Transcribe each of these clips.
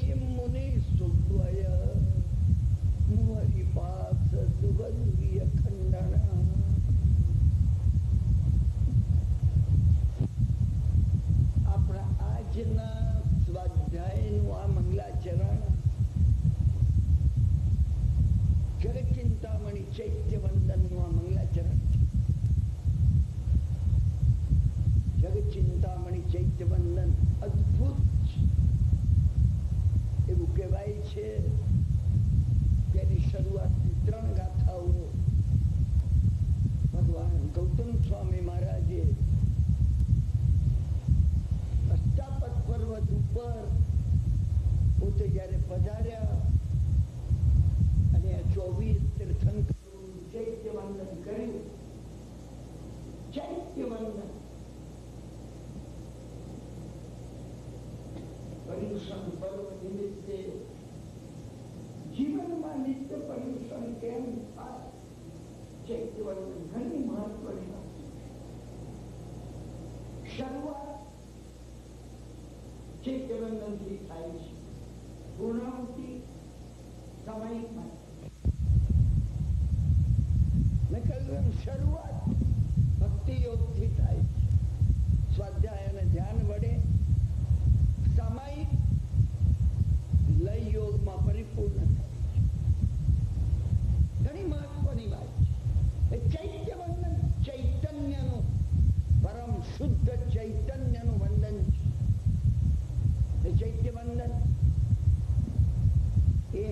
યમ મુનિ સુબ્બય મુહરી પાસ સુગંધીય ખંડના. આપણા આજના સ્વાધ્યાયનું આ મંગલાચરણ જગત ચિંતામણી ચૈત્ય વંદનનું આ મંગલાચરણ. જગત ચિંતામણી ચૈત્ય વંદન અદભુત એવું કહેવાય છે. તેની શરૂઆતની 3 ગાથાઓ ભગવાન ગૌતમ સ્વામી મહારાજે અષ્ટાપદ પર્વત ઉપર પોતે જયારે પધાર્યા અને 24 તીર્થંકર ચૈત્ય વંદન કર્યું. ચૈત્ય વંદન પર્યુષણ પર્વ નિમિત્તે જીવનમાં નિત્ય પર્યુષણ કેમ થાય? ચૈત્ય વંદન ઘણી મહત્વની વાત. શરૂઆત ચૈત્ય વંદન થી થાય છે. પૂર્ણાહુતિ સામયિકમાં મેં કહ્યું એમ શરૂઆત ભક્તિ યોગથી થાય છે. સ્વાધ્યાય અને ધ્યાન વડે સામાયિક લય યોગમાં પરિપૂર્ણ થાય છે. ઘણી મહત્વની વાત છે. ચૈત્ય વંદન ચૈતન્યનું પરમ શુદ્ધ ચૈતન્યનું વંદન છે. ચૈત્ય વંદન એ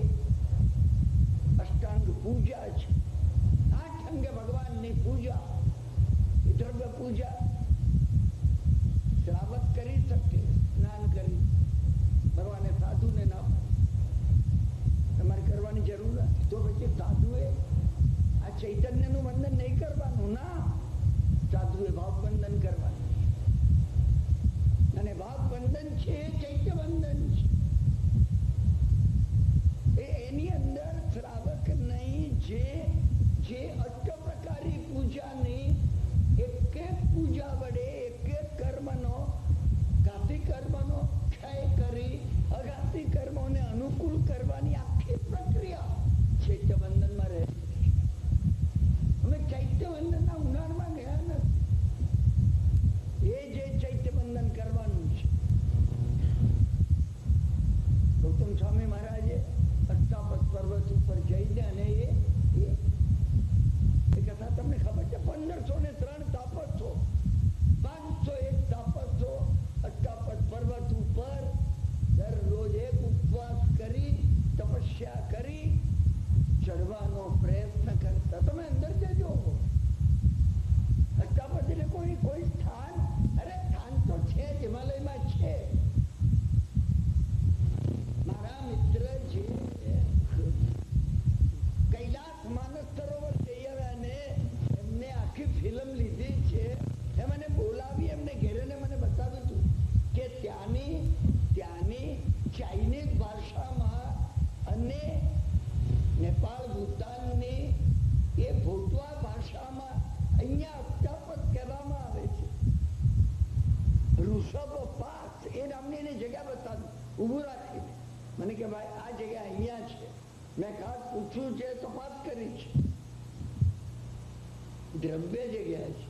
અષ્ટાંગ પૂજા છે. 8 અંગે ભગવાનની પૂજા. એ દ્રવ્ય પૂજા શ્રાવક કરી શકે સ્નાન કરી. ભગવાને સાધુને ના તમારે કરવાની જરૂર નથી. તો પછી સાધુએ આ ચૈતન્યનું વંદન નહીં કરવાનું. ના, સાધુએ ભાવ વંદન કરવાનું. અને ભાવ વંદન છે ચૈત્ય વંદન છે. એની અંદર શ્રાવક નહીં જે અષ્ટપ્રકારી પૂજાની એક પૂજા વડે એક કર્મનો ઘાતી કર્મનો ક્ષય કરી અઘાતી કર્મોને અનુકૂળ કરવાની આખી પ્રક્રિયા ચૈત્ય વંદનમાં રહે. અમે ચૈત્ય વંદનના ઊંડાણમાં ગયા નથી. એ જે ચૈત્ય વંદન કરવાનું છે. ગૌતમ સ્વામી મહારાજે અષ્ટાપદ પર્વત ઉપર જઈને અને એ કથા તમને ખબર છે. 1503 તાપસો 501 તાપસો અષ્ટાપદ પર્વત ઉપર દરરોજ એક ઉપવાસ કરી તપસ્યા કરી ચડવાનો પ્રયત્ન કરતા. તમે અંદર જજો. અષ્ટાપદ એટલે કોઈ સ્થાન, અરે સ્થાન તો છે જ, હિમાલયમાં છે. મારા મિત્ર જે કૈલાસ માનસ સરોવર જઈ આવ્યા ને એમને આખી ફિલ્મ લીધી છે. એ મને બોલાવી, એમને ઘેરે મને બતાવ્યું હતું કે ત્યાંની ચાઇનીઝ ભાષામાં અને નેપાળ ભૂતાનની એ ભૂતવા ભાષામાં અહીંયા અષ્ટાપદ કહેવામાં આવે છે. ઋષભ પાસ એ નામની એની જગ્યા બતાવી, ઊભું રાખી મને કે ભાઈ આ જગ્યા અહીંયા છે. મેં ખાસ પૂછ્યું છે, તપાસ કરી છે. દ્રવ્ય જગ્યા છે,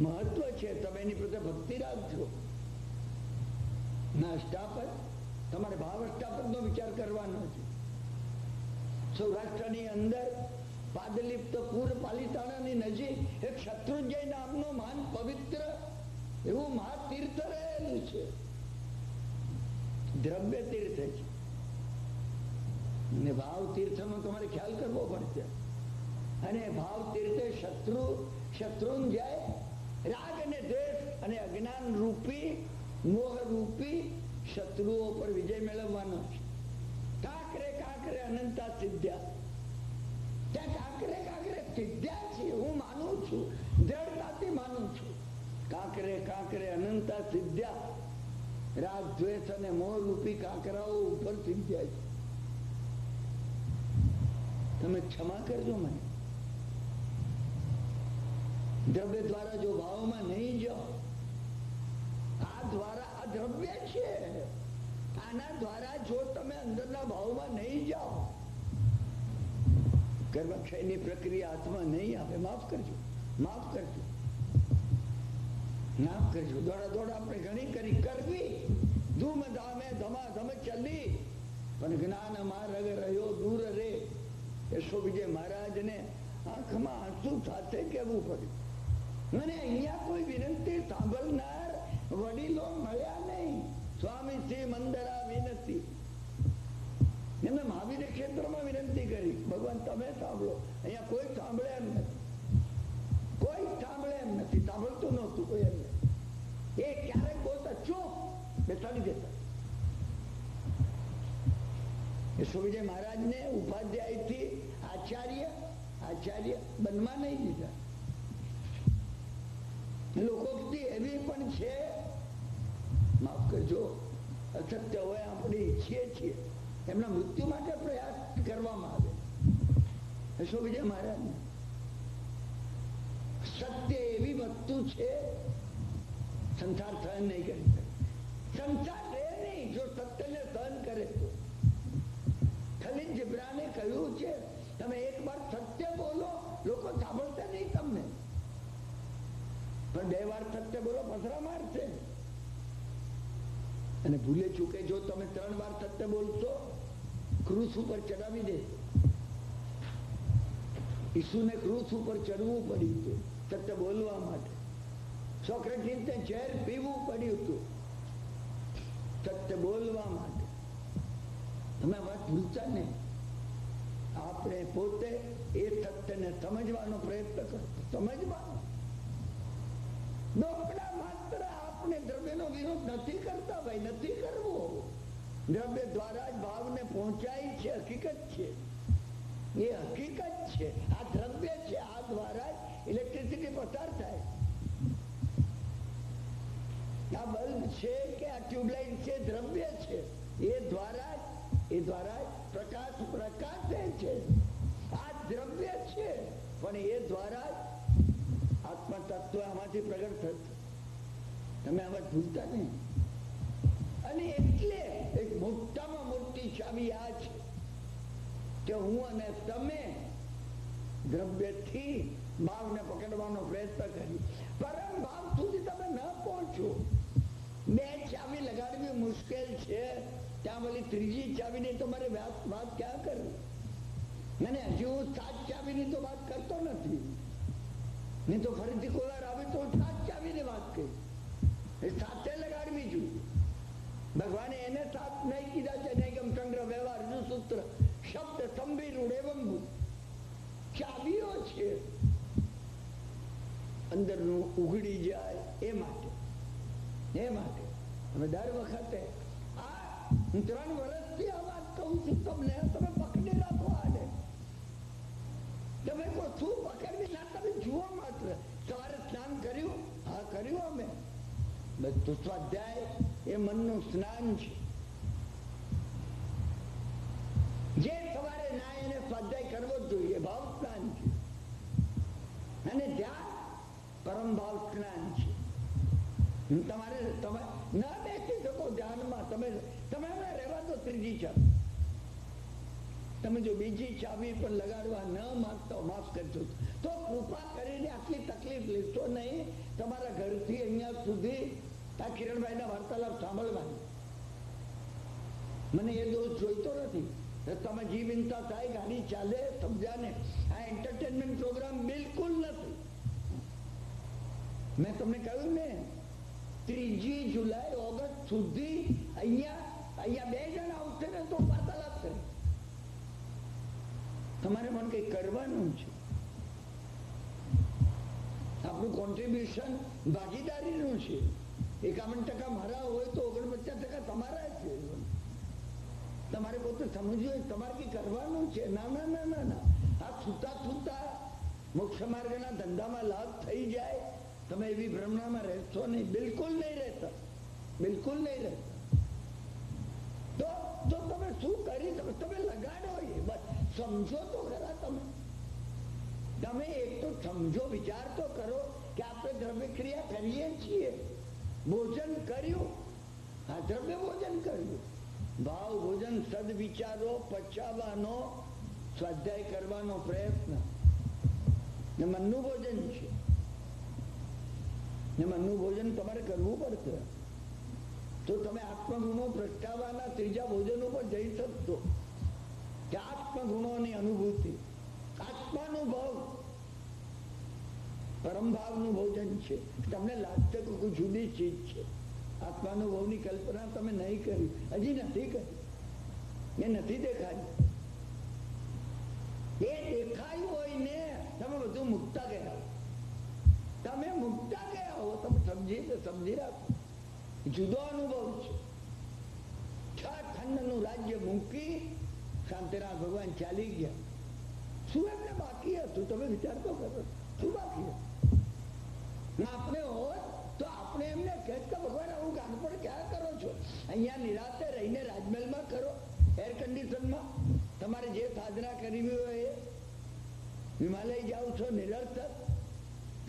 મહત્વ છે. તમે એની પ્રત્યે ભક્તિ રાખજો. ના અષ્ટાપદ તમારે ભાવ અષ્ટાપદ નો વિચાર કરવાનો છે. સૌરાષ્ટ્રની અંદર પાદલિપ્તપુર પાલિતાણાની નજીક એક શત્રુંજય નામનો મહાન પવિત્ર એવું મહાતીર્થ રહેલું છે. દ્રવ્ય તીર્થ છે. અને ભાવ તીર્થનો તમારે ખ્યાલ કરવો પડશે. અને ભાવ તીર્થે શત્રુંજય રાગ અને દ્વેષ અને અજ્ઞાન રૂપી મોહ રૂપી શત્રુઓ પર વિજય મેળવવાનો છે. કાંકરે કાંકરે અનંતા સિદ્ધ્યા. ત્યાં કાંકરે કાંકરે સિદ્ધ્યા છે, હું માનું છું, દ્રઢતાથી માનું છું. કાંકરે કાંકરે અનંતા સિદ્ધ્યા. રાગ દ્વેષ અને મોહ રૂપી કાંકરાઓ ઉપર સિદ્ધ્યા છે. તમે ક્ષમા કરજો મને. દ્રવ્ય દ્વારા જો ભાવમાં નહીં જાઓ, આ દ્વારા આ દ્રવ્ય છે, આના દ્વારા જો તમે અંદરના ભાવમાં નહીં જાઓ, કર્મક્ષયની પ્રક્રિયા હાથમાં નહીં આવે. માફ કરજો, માફ કરજો, માફ કરજો. દોડા દોડા આપણે ઘણી કરી કરવી, ધૂમ ધામે ધમાધમ ચલી, પણ જ્ઞાન માર્ગ રહ્યો દૂર રે. યશો વિજય મહારાજને આંખમાં આંસુ સાથે કહેવું પડ્યું. મને અહીંયા કોઈ વિનંતી સાંભળનાર વડીલો મળ્યા નહીં. સ્વામી શ્રી મંદરા વિનંતી, એમને મહાવીર ક્ષેત્રમાં વિનંતી કરી, ભગવાન તમે સાંભળો. અહીંયા કોઈ સાંભળે એમ નથી, કોઈ સાંભળે એમ નથી, સાંભળતું નહોતું કોઈ એમને. એ ક્યારેક બોલતા ચૂપ બેસાડી દેતા. યશો વિજય મહારાજને ઉપાધ્યાયથી આચાર્ય બનવા નહીં દીધા. લોકો એવી પણ છે, માફ કરજો, અસત્ય હોય આપણે ઈચ્છીએ છીએ, એમના મૃત્યુ માટે પ્રયાસ કરવામાં આવે. યશો વિજય મહારાજ, સત્ય એવી વસ્તુ છે સંસાર સહન નહીં કરી શકે. સંસાર રહે નહીં જો સત્યને સહન કરે તો. ખલીલ જીબ્રાને કહ્યું છે, તમે એક વાર સત્ય બોલો, લોકો સાંભળતા નહીં તમને, પણ 2 વાર સત્ય બોલો પથરા મારશે. અને ભૂલે ચૂકે જો તમે 3 વાર સત્ય બોલશો, ક્રૂસ ઉપર ચડાવી દે. ઈસુને ક્રૂસ ઉપર ચડવું પડ્યું હતું સત્ય બોલવા માટે. સોક્રેટીસને ઝેર પીવું પડ્યું હતું સત્ય બોલવા માટે. તમે વાત ભૂલતા નહીં. આપણે પોતે એ સત્યને સમજવાનો પ્રયત્ન કરો, સમજવાનો. ડોકડા માત્ર આપણે દ્રવ્યનો વિરોધ નથી કરતા ભાઈ, નથી કરવો. દ્રવ્ય દ્વારા જ ભાવને પહોંચાય છે, હકીકત છે, એ હકીકત છે. આ દ્રવ્ય છે, આ દ્વારા જ ઇલેક્ટ્રિસિટી પસાર થાય. આ બલ્બ છે કે આ ટ્યુબલાઇટ છે, દ્રવ્ય છે, એ દ્વારા પ્રકાશ પ્રકાશે છે. આ દ્રવ્ય છે, પણ એ દ્વારા આત્મા તત્વ આમાંથી પ્રગટ થશે. તમે આ વાત ભૂલતા નહીં. અને એટલે એક મોટામાં મોટી ચાવી આ છે કે હું અને તમે દ્રવ્યથી ભાવને પકડવાનો પ્રયત્ન કરી. પરમ ભાવ સુધી તમે ન પહોંચો. 2 ચાવી લગાડવી મુશ્કેલ છે, ત્યાં બોલી 3જી ચાવીની તમારે વાત ક્યાં કરવી? અને હજી હું 7 ચાવીની તો વાત કરતો નથી. નહીં તો ફરીથી કોલાર આવે તો 7 ચાવીની વાત કરી. એ સાથે લગાડવી જોઈએ. ભગવાને એને 7 નહીં કીધા છે. નૈગમ સંગ્રહ વ્યવહાર સૂત્ર શબ્દ સંભીર એવમ ચાવીઓ છે, અંદરનું ઉઘડી જાય એ માટે. તમે દર વખતે હું 3 વર્ષથી આ વાત કહું છું તમને, તમે પકડી રાખો આને. તમે કોઈ શું પકડવી ના, તમે જુઓ માત્ર. સવારે સ્નાન કર્યું? હા કર્યું અમે. બધું સ્વાધ્યાય એ મનનું સ્નાન છે. જે સવારે નાય એને સ્વાધ્યાય કરવો જ જોઈએ, ભાવ સ્નાન છે. અને ધ્યાન પરમ ભાવ સ્નાન છે. તમારે તમે ના બેસી શકો ધ્યાનમાં, તમે રહેવા દો 3જી ચાવી. તમે જો બીજી ચાવી પણ લગાડવા ન માંગતા, માફ કરજો, તો કૃપા કરીને આટલી તકલીફ લેશો નહીં. તમારા ઘરથી અહીંયા સુધી આ કિરણભાઈના વાર્તાલાપ સાંભળવાની. મને એ દોષ જોઈતો નથી. રસ્તામાં જીવનતા થાય, ગાડી ચાલે, સમજાને. આ એન્ટરટેનમેન્ટ પ્રોગ્રામ બિલકુલ નથી. મેં તમને કહ્યું ને, 3જી જુલાઈ ઓગસ્ટ સુધી અહીંયા 2 જણ આવશે ને તો વાર્તાલાપ કરી. તમારે પણ કઈ કરવાનું છે. આપણું કોન્ટ્રીબ્યુશન ભાગીદારીનું છે. 51% મારા હોય તો 49% તમારા છે. તમારે પોતે સમજવું, તમારે કઈ કરવાનું છે. ના ના ના ના ના. આ છૂટા મોક્ષ માર્ગના ધંધામાં લાભ થઈ જાય, તમે એવી ભ્રમણામાં રહેશો નહીં. બિલકુલ નહીં રહેતા, બિલકુલ નહીં રહેતા. તો તમે શું કરી શકો? તમે લગાડો એ બસ. સમજો તો ખરા. તમે એક તો સમજો, વિચાર તો કરો કે આપણે દ્રવ્ય ક્રિયા કરીએ છીએ. ભોજન કર્યું, હા દ્રવ્ય ભોજન કર્યું. ભાવ ભોજન સદવિચારો પચાવવાનો સ્વાધ્યાય કરવાનો પ્રયત્ન ને મનનું ભોજન છે ને મનનું ભોજન તમારે કરવું પડશે તો તમે આત્મગુણો પ્રગટાવવાના ત્રીજા ભોજન ઉપર જઈ શકશો કે આત્મગુણોની અનુભૂતિ આત્માનુભવ પરમભાવનું ભોજન છે તમને લાગશે કે કોઈ જુદી ચીજ છે આત્માનુભવની કલ્પના તમે નહીં કરી હજી નથી કરી એ નથી દેખાયું એ દેખાયું હોય ને તમે બધું મુકતા ગયા તમે મુકતા ગયા હો તમે સમજી રાખો જુદો અનુભવ છે છ ખંડનું રાજ્ય મૂકી શાંતિનાથ ભગવાન ચાલી ગયા શું એમને બાકી હતું તમે વિચાર તો કરો શું બાકી હતું આપણે હોત તો આપણે એમને કહેત કે ભગવાન આવું ગાનપણ ક્યાં કરો છો અહીંયા નિરાતે રહીને રાજમહેલમાં કરો એર કન્ડિશનમાં તમારે જે સાધના કરવી હોય એ હિમાલય જાઓ છો નિરર્થક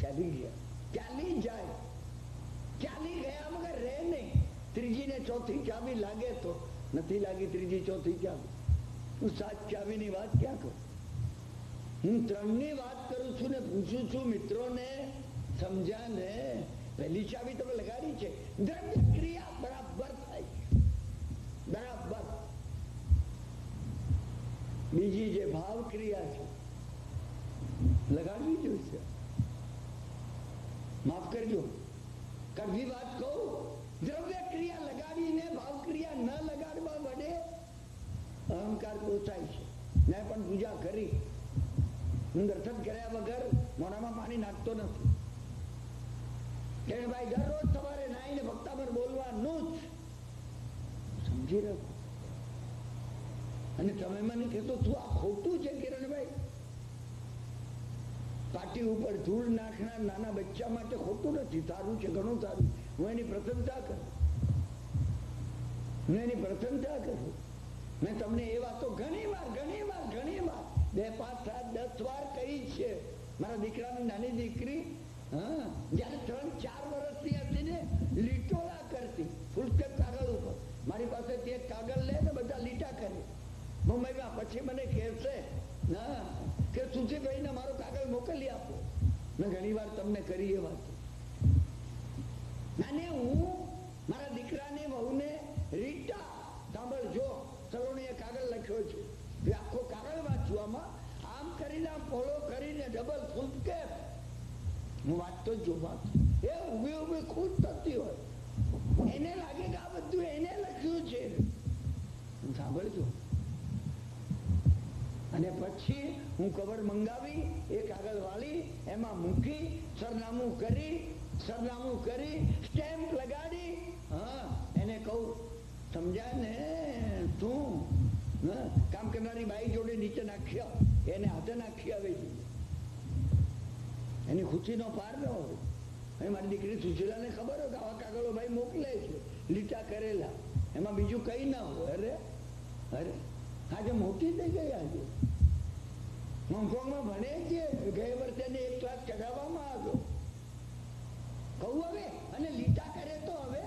ચાલી ગયા ચાલી જાય ચાલી ગયા મગર રહે નહીં ત્રીજી ને ચોથી ચાવી લાગે તો નથી લાગી ત્રીજી ચોથી ચાવી હું 7 ચાવીની વાત ક્યાં કરું હું 3 ની વાત કરું છું ને પૂછું છું મિત્રોને સમજ્યા ને પહેલી ચાવી તમે લગાડી છે દ્રવ્ય ક્રિયા બરાબર થાય બરાબર બીજી જે ભાવ ક્રિયા છે લગાડવી જોઈશે માફ કરજો કડવી વાત કહું દ્રવ્ય ક્રિયા લગાડીને ભાવ ક્રિયા ન લગાડવા વડે અહંકાર પોસાય છે મેં પણ પૂજા કરી હું દર્શન કર્યા વગર મોઢામાં પાણી નાખતો નથી કે ભાઈ દરરોજ સવારે નાઈને ભક્તામર બોલવાનું જ સમજી રાખો અને તમે મને કહેતો તું આ ખોટું છે કિરણભાઈ પાટી ઉપર ધૂળ નાખનાર નાના બચ્ચા માટે ખોટું નથી સારું છે ઘણું સારું હું એની પ્રશંસા કરું મેં તમને એ વાતો ઘણી વાર 2, 5, 7, 10 વાર કહી છે મારા દીકરાની નાની દીકરી જયારે 3, 4 વર્ષની હતી ને લીટોળા કરતી ફૂલસ્કેપ કાગળ ઉપર મારી પાસેથી એક કાગળ લે ને બધા લીટા કરે મુંબઈમાં પછી મને કહેશે કે સુશીભાઈ ને મારો કાગળ મોકલી આપો મેં ઘણી વાર તમને કરી એ વાત અને હું મારા દીકરાને વહુને રીટા સાંભળજો સલોણીએ કાગળ લખ્યો છે એ આખો કાગળ વાંચવામાં આમ કરીને પોળો કરીને ડબલ ફૂલકેપ હું વાંચતો જ જોવા એ ઉભી ખુશ થતી હોય એને લાગે કે આ બધું એને લખ્યું છે સાંભળજો અને પછી હું કવર મંગાવી એ કાગળ વાળી એમાં મૂકી સરનામું કરી સ્ટેમ્પ લગાડી એને કહું સમજાય ને તું કામ કરનારી બાઈ જોડે નીચે નાખી આવ એને હાથે નાખી આવે છે એની ખુશીનો પાર ન હોય અને મારી દીકરી સુશીલાને ખબર હોય કે આવા કાગળો ભાઈ મોકલે છે લીટા કરેલા એમાં બીજું કઈ ના હોય અરે આજે મોટી થઈ ગઈ આજે હોંગકોંગમાં ભણે છે ગયા વર્ષે 1 ક્લાસ ચગાવવામાં આવ્યો કહું હવે અને લીટા કરે તો હવે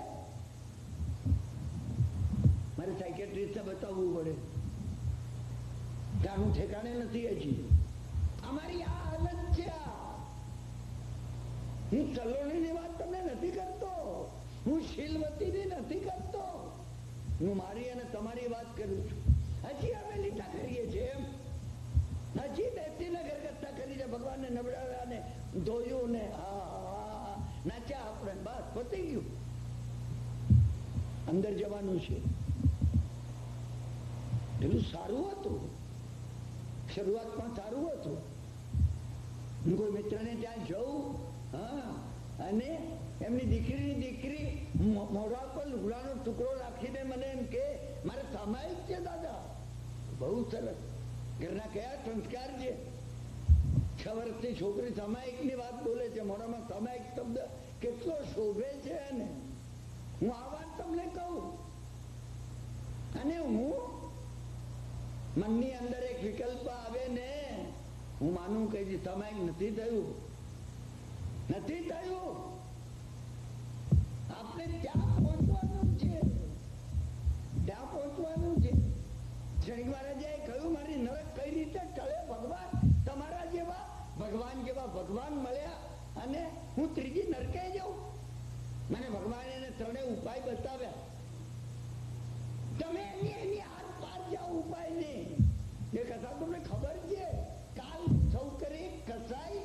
મારે સાયકેટ્રિસ્ટને બતાવવું પડે કે આનું ઠેકાણે નથી હજી અમારી આ હાલત છે હું સલોણીની વાત તમને નથી કરતો હું શીલવતીની નથી કરતો હું મારી અને તમારી વાત કરું છું હજી અમે લીટા કરીએ છીએ હજી બેસીને ઘરગથ્થા કરીને ભગવાનને નવડાવ્યા ને ધોયું ને નાચ્યા આપણે બસ પતી ગયું અંદર જવાનું છે પેલું સારું હતું શરૂઆતમાં સારું હતું હું કોઈ મિત્રને ત્યાં જઉં અને એમની દીકરી મોઢા પર લુગડાનો ટુકડો રાખીને મને એમ કે મારે સામાયિક છે દાદા બહુ સરસ ઘરના કયા સંસ્કાર છે 6 વર્ષની છોકરી સામાયિકની વાત બોલે છે મોઢામાં સામાયિક શબ્દ કેટલો શોભે છે ને હું આ વાત તમને કહું અને હું મનની અંદર એક વિકલ્પ આવે ને હું માનું કે સામાયિક નથી થયું આપણે ત્યાં પહોંચવાનું છે ત્યાં પહોંચવાનું ક્ષણિક મહારાજે કહ્યું મારી નરક કઈ રીતે ટળે ભગવાન, તમારા જેવા ભગવાન મળ્યા અને હું ત્રીજી નરકે જાઉં. મને ભગવાને એને ત્રણેય ઉપાય બતાવ્યા. તમે એની આસપાસ જાઓ ઉપાય નહીં. એ કથા તમને ખબર છે. કાલ છોકરી કસાઈ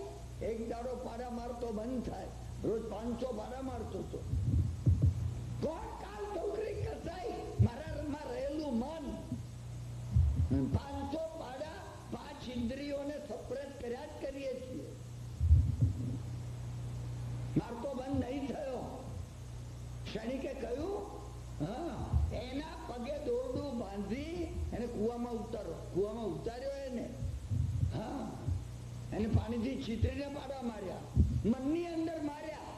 એક દાડો પાડા મારતો બંધ થાય. રોજ 500 પાડા મારતો હતો. કોણ કાલ છોકરી કસાઈ? મારામાં રહેલું મન. 500 પાડા 5 ઇન્દ્રિયોને સપ્રેસ કર્યા જ કરીએ છીએ. મારતો બંધ નહીં થયો. ક્ષણિકે કહ્યું એના પગે દોરડું બાંધી એને કુવામાં ઉતારો. કુવામાં ઉતાર્યો એને પાણીથી છીતરીને પાડા માર્યા, મનની અંદર માર્યા.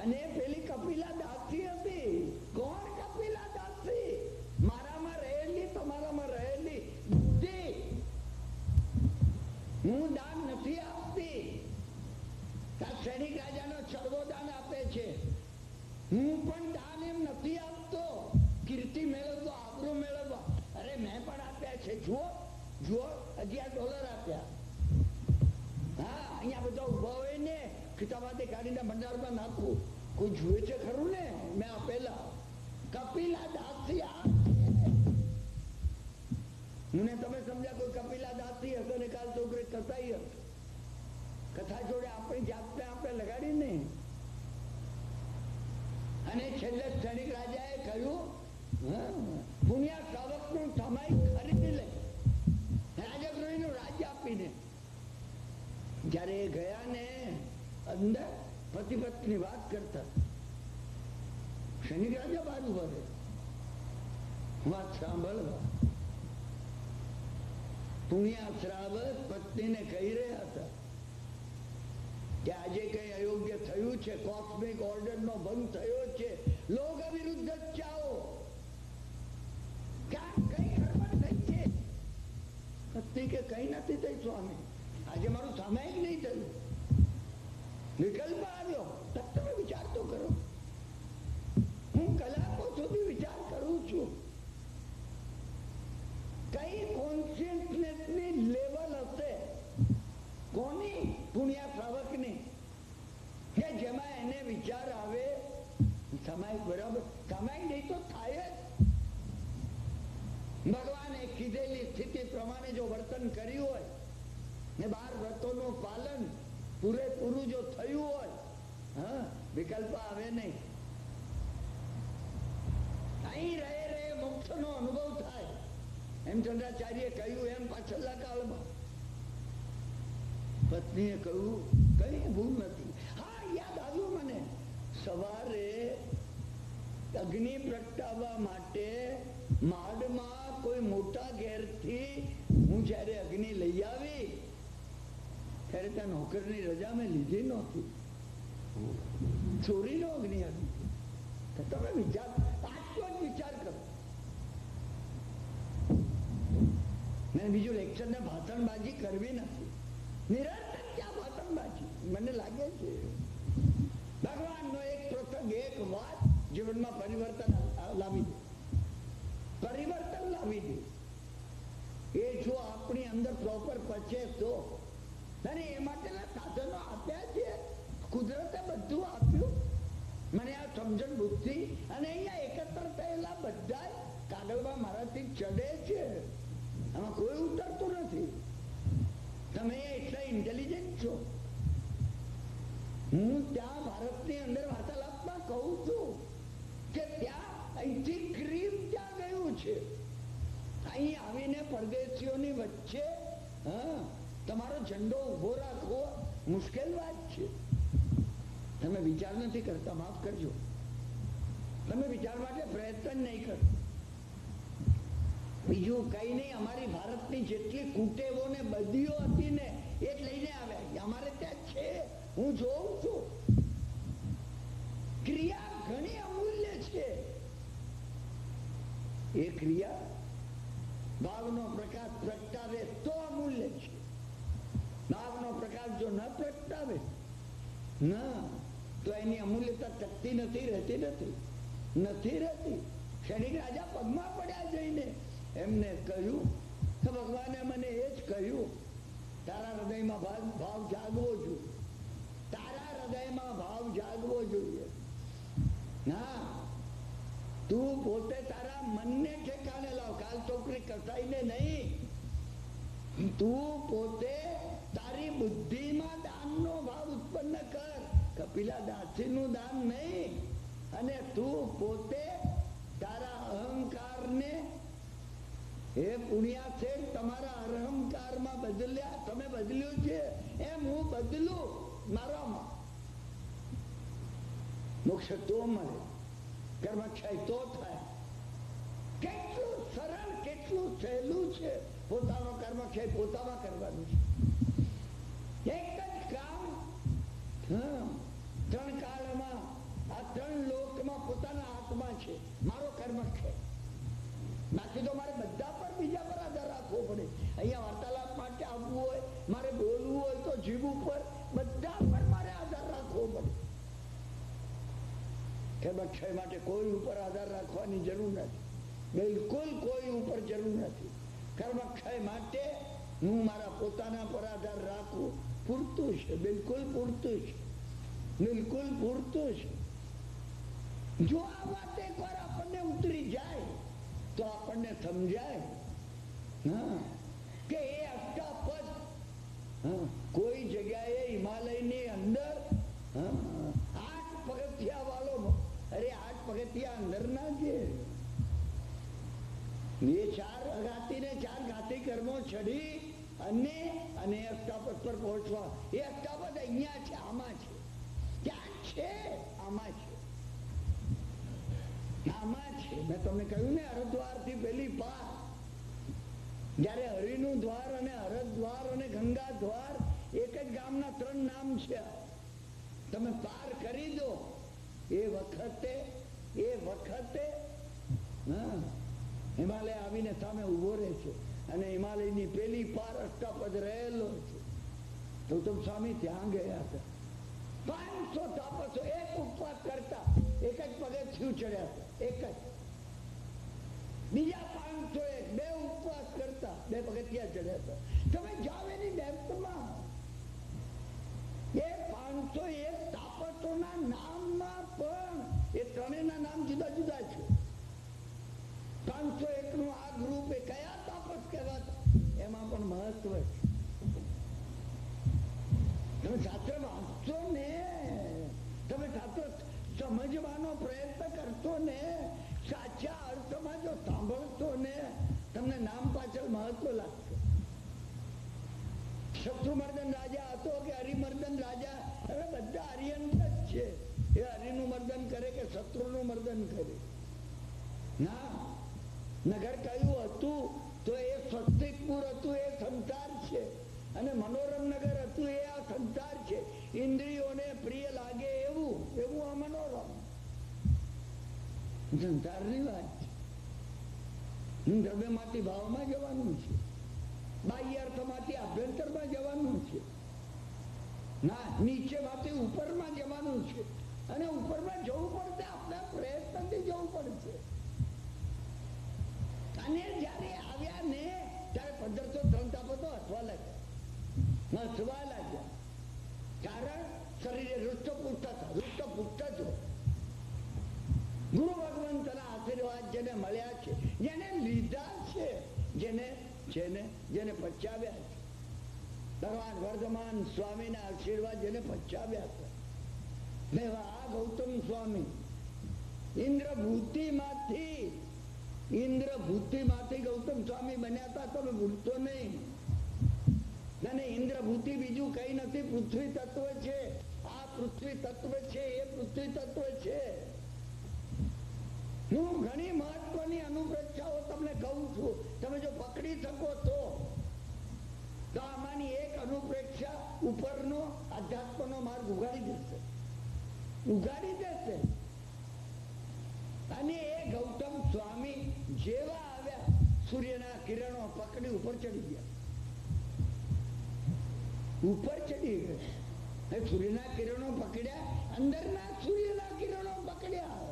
અને પેલી કપિલા દાસી હતી. કોણ કપિલા દાસી? મારામાં રહેલી તમારામાં રહેલી બુદ્ધિ. હું દાન નથી આપતી. સૈનિક રાજાનો ચડવો દાન આપે છે. હું પણ દાન એમ નથી આપતો કીર્તિ મેળવતો, આબરૂ મેળવવા. અરે મેં પણ આપ્યા છે. જુઓ $11 આપ્યા. હા, અહીંયા બધા ઉભા હોય ને ખિતાબાથી કાઢીને ભંડારમાં નાખવું. કોઈ જુએ છે ખરું ને? મેં આપેલા. કપિલા દાસી મને તમે સમજ્યા? કોઈ કપિલા દાસી હશે ને કાલ છોકરી કસાઈ હશે. કથા જોડે આપણી જાતને આપણે લગાડી ને. અને છેલ્લે ક્ષણિક રાજાએ કહ્યું પુણ્યા શ્રાવક નું સમય ખરીદી લે, રાજગૃહ નું રાજ્ય આપીને. જયારે એ ગયા ને અંદર પતિ પત્ની વાત કરતા, ક્ષણિક રાજા બાજુ ભરે વાત સાંભળવા. પુણ્યા શ્રાવક પત્નીને કહી રહ્યા હતા કે આજે કઈ અયોગ્ય થયું છે, કોસ્મિક ઓર્ડર નો ભંગ થયો છે, લોક વિરુદ્ધ ચાઓ, કઈ ગડબડ થઈ છે. પત્ની કે કઈ નથી થઈ સ્વામી, આજે મારું સામાયિક નહીં થયું, વિકલ્પ આવ્યો. તમે વિચાર તો કરો. હું કલાકો સુધી વિચાર કરું છું. કઈ કોન્શિયસનેસ ની લેવલ હશે કોની? પુણ્યા શ્રાવકની, કે જેમાં એને વિચાર આવે સામાયિક બરાબર. સામાયિક નહીં તો થાય જ. ભગવાને કીધેલી સ્થિતિ પ્રમાણે જો વર્તન કર્યું હોય ને 12 વ્રતોનું પાલન પૂરેપૂરું જો થયું હોય, વિકલ્પ આવે નહીં. અહીં રહે મોક્ષનો અનુભવ થાય. હેમચંદ્રાચાર્ય કહ્યું એમ પાછળના કાળમાં. પત્નીએ કહ્યું કઈ ભૂલ નથી. હા, યાદ આવ્યું મને. સવારે અગ્નિ પ્રગટાવવા માટે માડમાં કોઈ મોટા ઘેરથી હું જયારે અગ્નિ લઈ આવી ત્યારે ત્યાં નોકરની રજા મેં લીધી નહોતી. ચોરીનો અગ્નિ આવી. તમે વિચાર, આટલો જ વિચાર કરો. મેં બીજું લેક્ચર ને ભાષણબાજી કરવી નથી. નિરંતર ક્યાં ભાષણબાજી? મને લાગે છે ભગવાનનો એક પ્રસંગ, એક વાત જીવનમાં પરિવર્તન લાવી દે. પરિવર્તન લાવી દે. એ જો આપણી અંદર પ્રોપર પચે તો. અને એ માટેના સાધનો આપ્યા છે. કુદરતે બધું આપ્યું. મને આ સમજણ બુદ્ધિ અને અહીંયા એકત્ર થયેલા બધા કાગળમાં મારાથી ચડે છે. આમાં કોઈ ઉતરતું નથી. તમે એટલા ઇન્ટેલિજન્ટ છો. હું ત્યાં ભારતની અંદર વાર્તાલાપમાં કહું છું કે ત્યાં અહીંથી ક્રીમ ત્યાં ગયું છે. અહીં આવીને પરદેશીઓની વચ્ચે તમારો ઝંડો ઉભો રાખવો મુશ્કેલ વાત છે. તમે વિચાર નથી કરતા, માફ કરજો. તમે વિચાર માટે પ્રયત્ન નહીં કરતા. બીજું કઈ નહીં. અમારી ભારતની જેટલી કુટેવો ને બદીઓ હતી ને એ જ લઈને આવ્યા. અમારે ત્યાં છે, હું જોઉં છું. ક્રિયા ઘણી અમૂલ્ય છે. એ ક્રિયા ભાવનો પ્રકાશ પ્રગટાવે તો અમૂલ્ય છે. ભાવનો પ્રકાશ જો ન પ્રગટાવે ના તો એની અમૂલ્યતા ટકતી નથી, રહેતી નથી રહેતી. ક્ષણિક રાજા પગમાં પડ્યા જઈને એમને કહ્યું કે ભગવાને મને એ જ કહ્યું, તારા હૃદયમાં ભાવ જાગવો જોઈએ, તારા હૃદયમાં ભાવ જાગવો જોઈએ. ના, તું પોતે તારા મનને ઠેકાને લાવ, કાલ છોકરી કસાઈને નહીં. તું પોતે તારી બુદ્ધિમાં દાનનો ભાવ ઉત્પન્ન કર, કપિલા દાસીનું દાન નહીં. અને તું પોતે તારા અહંકારને, હે પુણ્યા છે, તમારા અહંકારમાં બદલ્યા, તમે બદલ્યું છે એમ હું બદલું મારામાં. મોક્ષ તો મળે, કર્મક્ષય તો થાય. કેટલું સરળ, કેટલું સહેલું છે પોતાનો કર્મક્ષય પોતામાં કરવાનું છે. એક જ કામ 3 કાળમાં, આ 3 લોકમાં પોતાના હાથમાં છે મારો કર્મક્ષય. બાકી તો મારે બધા પર બીજા પર આધાર રાખવો પડે. અહીંયા વાર્તાલાપ માટે આવવું હોય, મારે બોલવું હોય તો જીભ ઉપર, બધા પર મારે આધાર રાખવો પડે. કર્મક્ષય માટે કોઈ ઉપર આધાર રાખવાની જરૂર નથી, બિલકુલ કોઈ ઉપર જરૂર નથી. કર્મક્ષય માટે હું મારા પોતાના પર આધાર રાખું, પૂરતું છે, બિલકુલ પૂરતું છે, બિલકુલ પૂરતું છે. જો આ વાત એકવાર આપણને ઉતરી જાય તો આપણને સમજાય કે એ અષ્ટાપદ કોઈ જગ્યાએ હિમાલયની અંદર 8 પગથિયા વાળો, અરે 8 પગથિયા અંદર ના છે, એ 4 ઘાતી ને 4 ઘાતી કર્મો ચડી અને અષ્ટાપદ પર પહોંચવા. એ અષ્ટાપદ અહીંયા છે, આમાં છે, ક્યાં છે? આમાં છે, આમાં છે. મેં તમને કહ્યું ને, હરદ્વાર થી પેલી પાર, જયારે હરિનું દ્વાર અને હરદ્વાર અને ગંગા દ્વાર એક જ ગામના 3 નામ છે. તમે પાર કરી દો એ વખતે હિમાલય આવીને સામે ઉભો રહે છે, અને હિમાલયની પેલી પાર અષ્ટાપદ રહેલો છે. ગૌતમ સ્વામી ત્યાં ગયા હતા. 500 તાપસો એક ઉપવાસ કરતા એક જ પગથિયું ચડ્યા હતા, એક જ. બીજા 501 2 ઉપવાસ કરતા 2 પગથિયા ચડ્યા હતા. તમે જાઓ એની ડેપ્થમાં, એ 501 તાપસોના નામમાં પણ એ ત્રણેયના નામ જુદા જુદા છે. 501 નું આ ગ્રુપ એ કયા તાપસ કહેવાતા, એમાં પણ મહત્વ છે. તમે શાસ્ત્ર વાંચો ને, તમે શાસ્ત્ર સમજવાનો પ્રયત્ન કરશો ને, સાચા અર્થમાં જો સાંભળશો ને, તમને નામ પાછળ મહત્વ લાગશે. શત્રુમર્દન રાજા હતો કે હરિમર્દન રાજા, હવે બધા હરિયંત જ છે. એ હરિનું મર્દન કરે કે શત્રુનું મર્દન કરે? ના, નગર કયું હતું તો એ સ્વસ્તિકપુર હતું, એ સંસાર છે. અને મનોરમ નગર હતું, એ આ સંસાર છે. ઇન્દ્રિયોને પ્રિય લાગે એવું આ મનોરમ સંસારની વાત છે. દ્રવ્યમાંથી ભાવમાં જવાનું છે, બાહ્ય અર્થમાંથી આભ્યંતરમાં જવાનું છે. ના, નીચેમાંથી ઉપરમાં જવાનું છે. અને ઉપરમાં જવું પડશે, આપણા પ્રયત્નથી જવું પડશે. અને જયારે આવ્યા ને ત્યારે 1503 તાપતો હસવા લાગ્યા. કારણ શરીરે રૂષ્ટપુષ્ટ હતા, રૂષ્ટપુષ્ટ છો. ગુરુ ભગવંતના આશીર્વાદ જેને મળ્યા છે, જેને લીધા છે, જેને પચાવ્યા છે, ભગવાન વર્ધમાન સ્વામીના આશીર્વાદ જેને પચાવ્યા છે, આ ગૌતમ સ્વામી ઇન્દ્રભૂતિમાંથી ગૌતમ સ્વામી બન્યા હતા. તમે ભૂલતો નહીં. અને ઇન્દ્રભૂતિ બીજું કઈ નથી, પૃથ્વી તત્વ છે. આ પૃથ્વી તત્વ છે, એ પૃથ્વી તત્વ છે. હું ઘણી મહત્વની અનુપ્રેક્ષાઓ તમને કહું છું, તમે જો પકડી શકો તો આમાંની એક અનુપ્રેક્ષા ઉપરનો આધ્યાત્મનો માર્ગ ઉગાડી દેશે. અને એ ગૌતમ સ્વામી જેવા આવ્યા, સૂર્યના કિરણો પકડી ઉપર ચડી ગયા. સૂર્યના કિરણો પકડ્યા, અંદરના સૂર્યના કિરણો પકડ્યા.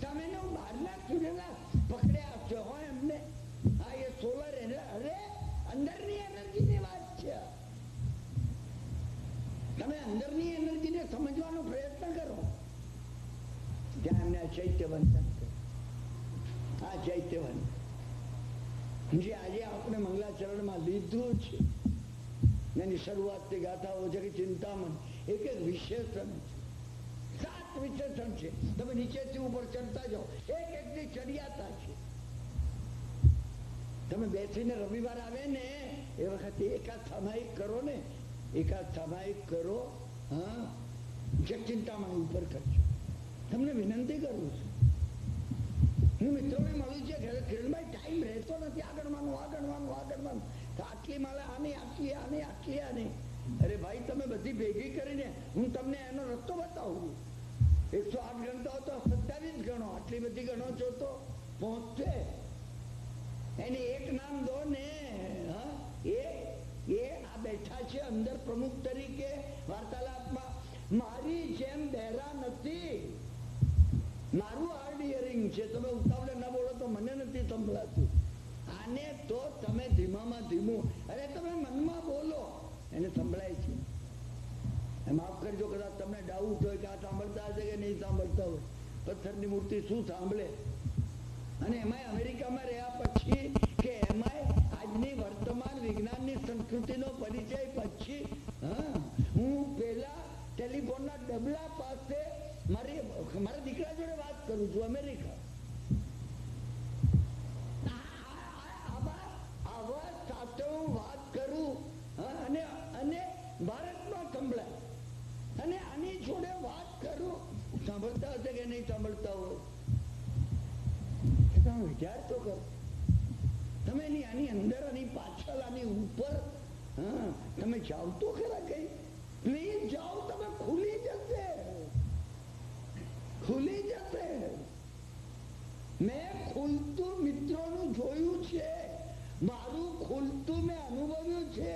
તમે બહારના સૂર્યના પકડ્યા છો હોય એમને. હા, એ સોલર અરે અંદરની એનર્જીની વાત છે. તમે અંદરની એનર્જીને સમજવાનો પ્રયત્ન કરો. ત્યાં એમને ચૈત્યવન આ ચૈત્યવન જે આજે આપણે મંગલાચરણમાં લીધું છે, એની શરૂઆતથી ગાથાઓ છે કે ચિંતામણ એક એક વિશેષણ છે. 7 વિશેષણ છે. તમે નીચેથી ઉપર ચડતા જાઓ, એક એકની ચડિયાતા છે. તમે બેસીને રવિવાર આવે ને એ વખતે એકાદ સામાયિક કરો ને, એકાદ સામાયિક કરો. હા, ચિંતામણ ઉપર કરજો. તમને વિનંતી કરું છું. હું મિત્રોને મળું છે કિરણભાઈ ટાઈમ રહેતો નથી આ ગણવાનું. તો આટલી માળા આની આટલી. અરે ભાઈ, તમે બધી ભેગી કરીને હું તમને એનો રસ્તો બતાવું. 108 ગણતા હો તો 27 ગણો, આટલી બધી ગણો છો તો પહોંચશે. એને એક નામ દો ને. એ આ બેઠા છે અંદર પ્રમુખ તરીકે વાર્તાલાપમાં. મારી જેમ બહેરા નથી, મારું હાર્ડ હિયરિંગ છે. તમે ઉતાવળે ના બોલો તો મને નથી સંભળાતું. આને તો તમે ધીમામાં ધીમું, અરે તમે મનમાં બોલો, એને સંભળાય છે. માફ કરજો કદાચ તમને ડાઉટ હોય કે આ સાંભળતા હશે કે નહીં સાંભળતા હોય. પથ્થરની મૂર્તિ શું સાંભળે? અને એમાંય અમેરિકામાં રહ્યા પછી કે એમાંય આજની વર્તમાન વિજ્ઞાનની સંસ્કૃતિનો પરિચય પછી હું પેલા ટેલિફોનના ડબલા પાસે મારા દીકરા જોડે વાત કરું છું અમેરિકા. આવા સાથે હું વાત કરું અને ભારતમાં સંભળાય. અને આની જોડે વાત કરું, સાંભળતા હશે કે નહીં સાંભળતા હોય. તમે વિચાર તો કરો. તમે આની અંદર આની પાછળ આની ઉપર તમે જાઓ તો ખરા. કઈ પ્લીઝ જાઓ, તમે ખુલી જશે. મેં ખુલતું મિત્રોનું જોયું છે, મારું ખુલતું મેં અનુભવ્યું છે.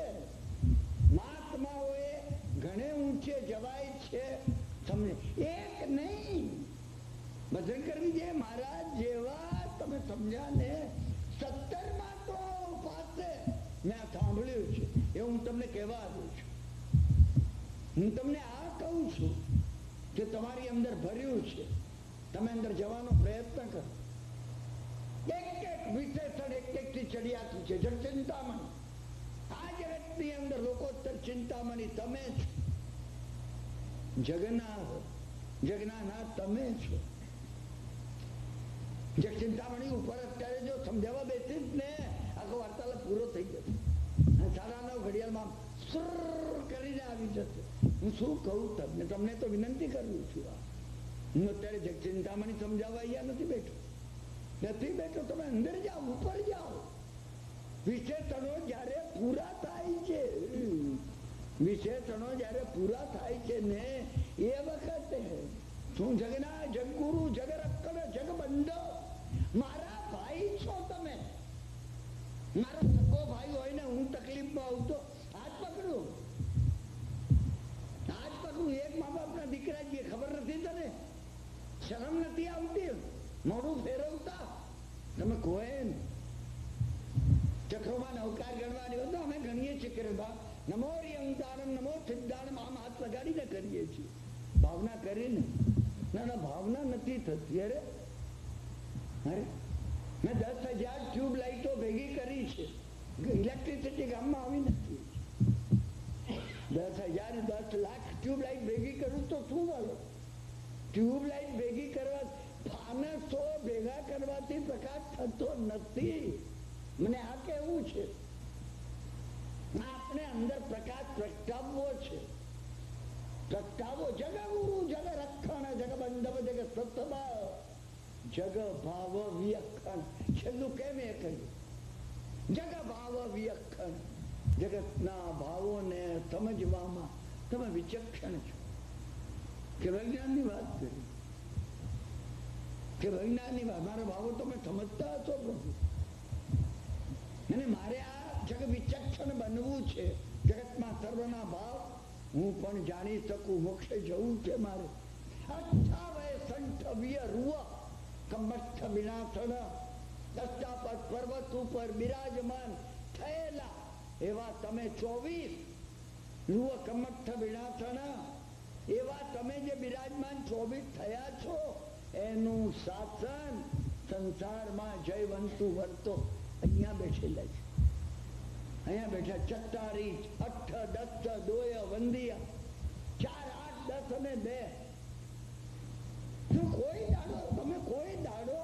મહાત્માઓએ ઘણે ઊંચે જવાય છે. તમને એક નહીં, ભજન કરવી જે મહારાજ જેવા તમે સમજ્યા ને 17 તો પાસે મેં સાંભળ્યું છે. એ હું તમને કહેવા આવ્યું છું. હું તમને આ કહું છું કે તમારી અંદર ભર્યું છે. તમે અંદર જવાનો પ્રયત્ન કરો. એક વિશેષણ એક થી ચડિયાતું છે. જગચિંતામણી આ જગતની અંદર લોકોત્તર ચિંતામણી તમે છો. જગના તમે છો. જગચિંતામણી ઉપર અત્યારે જો સમજાવવા બેસીશ ને આખો વાર્તાલાપ પૂરો થઈ જશે. 9:30 ઘડિયાળમાં કરીને આવી જશે. હું શું કહું તમને તો વિનંતી કરું છું. હું અત્યારે જગચિંતામણી સમજાવવા અહીંયા નથી બેઠો. તમે અંદર જાઓ, ઉપર જાઓ. વિશેષણો જયારે પૂરા થાય છે ને એ વખતે શું જગના જગગુરુ જગરક્કડ જગબંધો મારા ભાઈ છો તમે. મારો સગો ભાઈ હોય ને હું તકલીફમાં આવતો હાથ પકડું. એક મા બાપના દીકરા જે ખબર નથી તને, શરમ નથી આવતી, મોઢું ફેરવતા. તમે કોઈ ચક્રોમાં નૌકાર ગણવાની હોય તો અમે ગણીએ છીએ કે નમો રિયંકારમ નમો સિદ્ધાણમ આમ હાથ લગાડીને કરીએ છીએ. ભાવના કરીને ના ભાવના નથી થતી. અરે મેં 10,000 ટ્યુબ લાઈટો ભેગી કરી છે. ઇલેક્ટ્રિસિટી ગામમાં આવી નથી. 10,000 લાખ ટ્યુબ લાઈટ ભેગી કરું તો શું મળે? ટ્યુબ લાઈટ ભેગી કરવા, ફાનસો ભેગા કરવાથી પ્રકાશ થતો નથી. મને આ કહેવું છે. આપણે અંદર પ્રકાશ પ્રગટાવવો છે. પ્રગટાવો. જગગુરુ જગ રક્ષણ જગબંધવ જગ સત્સભાવ જગ ભાવ વિયખણ. છેલ્લું કેમ એ કહ્યું? જગ ભાવ વિયખણ. જગતના ભાવોને સમજવામાં તમે વિચક્ષણ છો. કે વિજ્ઞાનની વાત કરી કે વિજ્ઞાનની વાત. મારા ભાવો તમે સમજતા હશો પ્રભુ. અને મારે આ જગ વિચક્ષણ બનવું છે. જગતમાં સર્વના ભાવ હું પણ જાણી શકું. મોક્ષે જવું છે મારે. 58 રૂવ કમઠ વિનાથન દસ્તાપત પર્વત ઉપર બિરાજમાન થયેલા એવા તમે 24 રૂવ કમઠ વિનાથન એવા તમે જે બિરાજમાન 24 થયા છો એનું શાસન સંસારમાં જયવંતુ વર્તો અહીંયા બેઠેલા છે. અહીંયા બેઠા ચટ્ટારી 8 10 2 વંદિયા 4 8 10 અને 2. શું કોઈ દાડો તમે કોઈ દાડો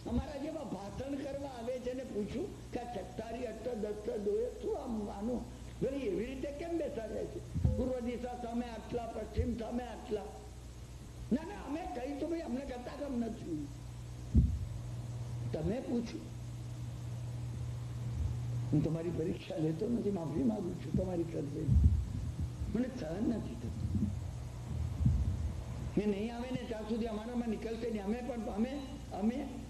અમારા જેવા ભાષણ કરવા આવે છે ને પૂછ્યું કે આ ચટ્ટારી 8 10 2 શું આમ આનું એવી રીતે કેમ બેસાડ્યા છે? પૂર્વ દિશા સામે આટલા, પશ્ચિમ સામે આટલા. ના ના અમે કહીશું ભાઈ અમને કરતા કેમ નથી. તમે પૂછ્યું. હું તમારી પરીક્ષા લેતો નથી, માફી માંગુ છું તમારી કરશે. મને સહન નથી થતું. મેં નહીં આવે ને ત્યાં સુધી અમારામાં નીકળશે નહીં. અમે પણ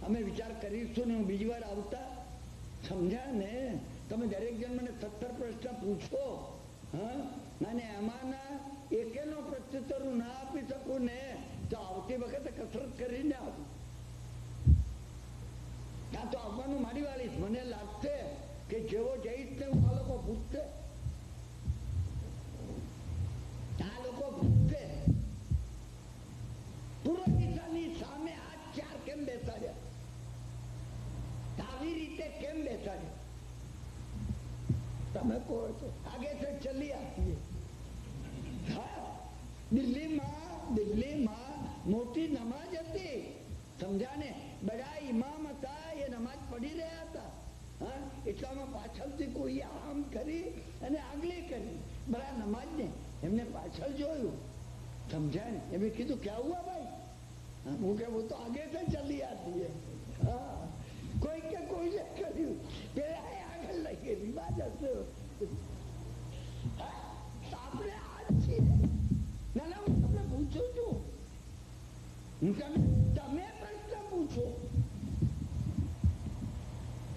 અમે વિચાર કરીશું ને હું બીજી વાર આવતા સમજ્યા ને. તમે દરેક જણ મને 17 પ્રશ્ન પૂછો, હા, અને એમાંના એકેનો પ્રત્યુત્તર હું ના આપી શકું ને તો આવતી વખતે કસરત કરીને આવું. ત્યાં તો આવવાનું મારી વાળીશ. મને લાગશે કે જેવો જઈશ ને હું આ લોકો પૂછશે, આ લોકો પૂછશે પૂર્વ દિશાની સામે આ 4 કેમ બેસાડ્યા, આવી રીતે કેમ બેસાડ્યા? તમે કહો છો આગે સે ચલી આતી. હા, દિલ્હીમાં મોટી નમાજ હતી, સમજા ને. બધા ઇમામ હતા, એ નમાજ પઢી રહ્યા હતા. હા, એટલામાં પાછળથી કોઈ આમ કરી અને આગલી કરી બધા નમાજ ને એમને પાછળ જોયું, સમજાય ને. એમને કીધું ક્યાં હુઆ ભાઈ? હું કે હું તો આગે સે ચલી આતી હૈ. હા, કોઈ કે કોઈને કર્યું પેલા આગળ લઈ ગઈ બાદ હશે. આપણે આ છીએ. ના ના, હું તમને પૂછું છું, તમે પ્રશ્ન પૂછો.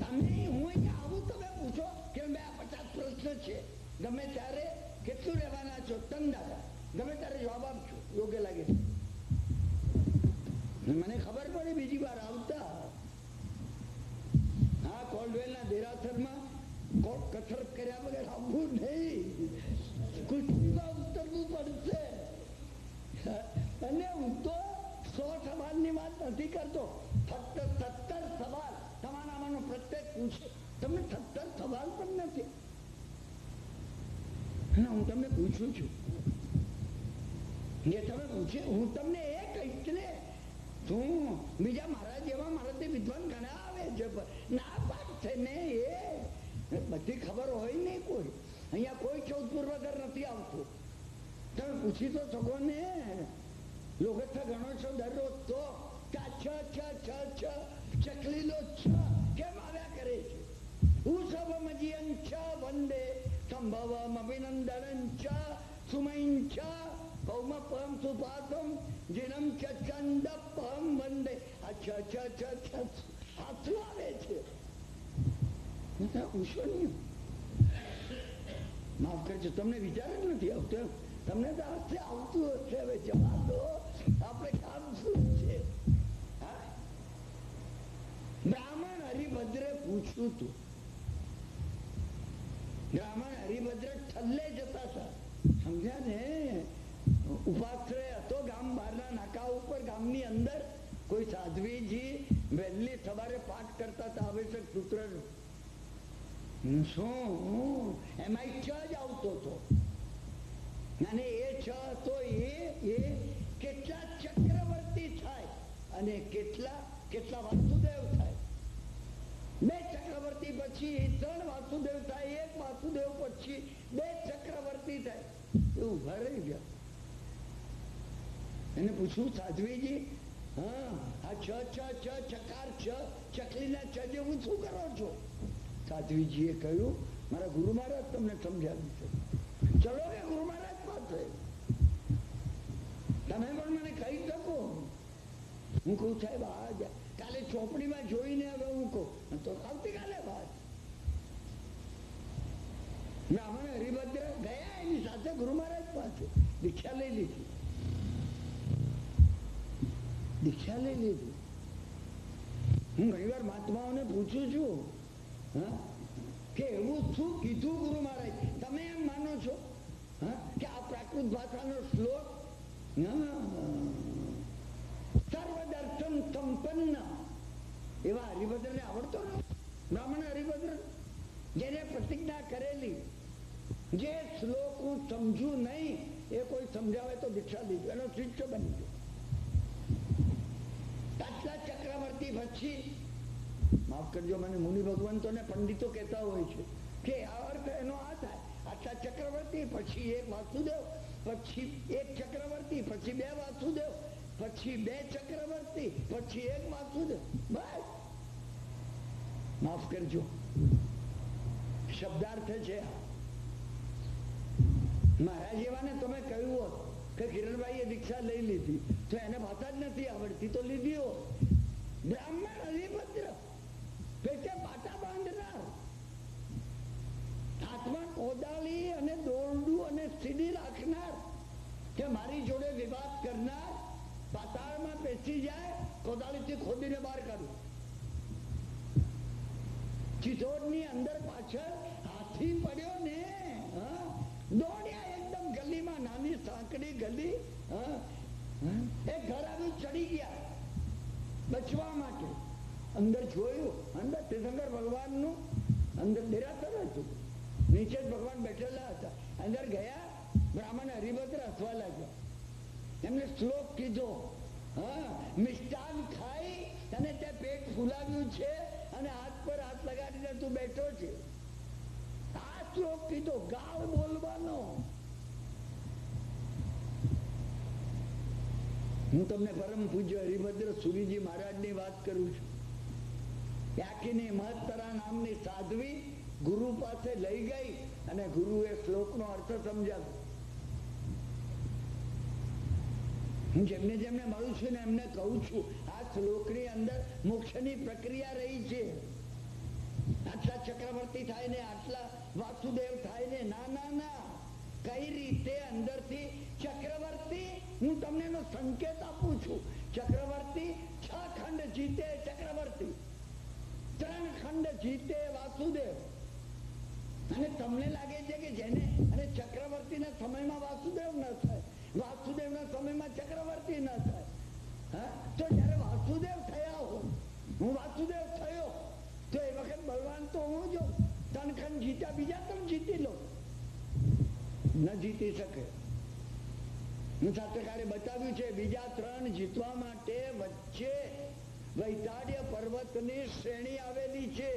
તમે હું અહીંયા આવું તમે પૂછો કે 50 પ્રશ્ન છે. ગમે ત્યારે કેટલું રહેવાના છો તંદારા, ગમે ત્યારે જવાબ આપજો યોગ્ય લાગે. મને ખબર પડે બીજી વાર આવતા. હા, કોલ્ડવેલના દેરાસરમાં કસરત કર્યા વગર આવવું નહીં. કુસ્તીમાં ઉતરવું પડશે. અને હું તો 100 સવાલની વાત નથી કરતો, ફક્ત 17 સવાલ તમારામાંનો પ્રત્યેક પૂછે. તમને 17 સવાલ પણ નથી. હું તમને પૂછું છું, જે તમે પૂછે હું તમને એ કહીશ ને. શું બીજા મારા જેવા મારાથી વિદ્વાન ઘણા આવે છે, ના પાડ છે ને એ બધી ખબર હોય નહીં કોઈ. અહીંયા કોઈ 14 પૂર્વદર નથી આવતું. તમે પૂછી તો શકો ને. લોકો ગણો છો દરરોજ તો ચકલી લો કેમ આવ્યા કરે છે? ઉસવમજીયં ચ વંદે સંભવમ અભિનંદનં ચ સુમયં ચ કૌમપમ સુપાતમ જીનમ ચ ચંદપમ વંદે. આ ચ હાથું આવે છે. પૂછો નહીં. માફ કરજો, તમને વિચાર જ નથી આવતો. તમને તો હાથે આવતું હશે. હવે જવા દો, આપણે કામ શું છે? બ્રાહ્મણ હરિભદ્રે પૂછ્યું તું. બ્રાહ્મણ હરિભદ્ર ઠલ્લે જતા હતા, સમજ્યા ને. ઉપાશ્રય હતો ગામ બહારના નાકા ઉપર. ગામની અંદર કોઈ સાધ્વીજી વહેલી સવારે પાઠ કરતા હતા આવશ્યક સૂત્રનું. શું એમાં ચ જ આવતો હતો. અને એ ચ હતો એ કેટલા ચક્રવર્તી થાય અને કેટલા વાસુદેવ થાય. 2 ચક્રવર્તી પછી 3 વાસુદેવ થાય, 1 વાસુદેવ પછી 2 ચક્રવર્તી થાય. એવું ભરાઈ ગયા. એને પૂછ્યું સાધ્વીજી, હા આ ચકાર ચકલીના ચ જેવું શું કરો છો? સાધ્વીજીએ કહ્યું મારા ગુરુ મહારાજ તમને સમજાવ્યું છે. ચલો કે ગુરુ મહારાજ પાસે તમે પણ મને કહી શકો. હું કહું સાહેબ આ કાલે ચોપડીમાં જોઈને હવે હું કહું તો આવતીકાલે વાત. બ્રાહ્મણ હરિભદ્ર ગયા એની સાથે ગુરુ મહારાજ પાસે દીક્ષા લઈ લીધી. હું ઘણી વાર મહાત્માઓને પૂછું છું, હા, કે એવું શું કીધું ગુરુ મહારાજ, તમે એમ માનો છો કે આ પ્રાકૃત ભાષાનો શ્લોક સર્વદર્શન સંપન્ન એવા હરિભદ્ર ને આવડતો ન, બ્રાહ્મણ હરિભદ્ર જેને પ્રતિજ્ઞા કરેલી, જે શ્લોક હું સમજુ નહીં એ કોઈ સમજાવે તો દીક્ષા લીધું, એનો શિષ્ય બની ગયો. આટલા ચક્રવર્તી પછી, માફ કરજો મને મુનિ ભગવંતોને પંડિતો કહેતા હોય છે કે આ અર્થ એનો આ થાય, આટલા ચક્રવર્તી પછી એક વાસુદેવ, પછી એક ચક્રવર્તી પછી બે વાસુદેવ, પછી બે ચક્રવર્તી પછી એક વાસુદેવ, બસ. માફ કરજો શબ્દાર્થ છે. મારા જેવાને તમે કહ્યું હોત કે કિરણભાઈએ દીક્ષા લઈ લીધી તો એને ભાષા જ નથી આવડતી તો લીધી હોત. બ્રાહ્મણ હરિભદ્ર પેટે પાટા બાંધનાર, હાથમાં કોદાળી અને દોરડું અને સીડી રાખનાર, કે મારી જોડે વિવાદ કરનાર પાતાળમાં પેસી જાય, કોદાળીથી ખોદીને બહાર કાઢું. ચિત્તોડની અંદર પાછળ હાથી પડ્યો ને, દોડ્યા એકદમ ગલીમાં, નાની સાંકડી ગલી, એક ઘર આવી ચડી ગયા બચવા માટે. અંદર જોયું, અંદર તીર્થંકર ભગવાનનું અંદર દેરાસર હતું, નીચે જ ભગવાન બેઠેલા હતા. અંદર ગયા, બ્રાહ્મણ હરિભદ્ર હસવા લાગ્યા. એમને શ્લોક કીધો, મિષ્ટાન ખાઈ અને તે પેટ ફૂલાવ્યું છે અને હાથ પર હાથ લગાડીને તું બેઠો છે. આ શ્લોક કીધો, ગાળ બોલવાનો. હું તમને પરમ પૂજ્ય હરિભદ્ર સુરીજી મહારાજની વાત કરું છું. યાકીની મહત્તરા નામની સાધ્વી ગુરુ પાસે લઈ ગઈ અને ગુરુએ શ્લોકનો અર્થ સમજાવ્યો. હું જેમને જેમને મળું છું ને એમને કહું છું, આ શ્લોકની અંદર મોક્ષની પ્રક્રિયા રહી છે. આટલા ચક્રવર્તી થાય ને, આટલા વાસુદેવ થાય ને, ના ના ના, કઈ રીતે અંદરથી ચક્રવર્તી, હું તમને એનો સંકેત આપું છું. ચક્રવર્તી 6 ખંડ જીતે ચક્રવર્તી, 3 ખંડ જીતે વાસુદેવ. અને તમને લાગે છે કે જેને, અને ચક્રવર્તીના સમયમાં વાસુદેવ ન થાય, વાસુદેવના સમયમાં ચક્રવર્તી ન થાય. તો જયારે વાસુદેવ થયા હો, હું વાસુદેવ થયો, તો એ વખત બળવાન તો હું જો 3 ખંડ જીત્યા, બીજા 3 જીતી લો, ન જીતી શકે. હું શાસ્ત્રકારે બતાવ્યું છે, બીજા 3 જીતવા માટે વચ્ચે વૈતાડ્ય પર્વતની શ્રેણી આવેલી છે.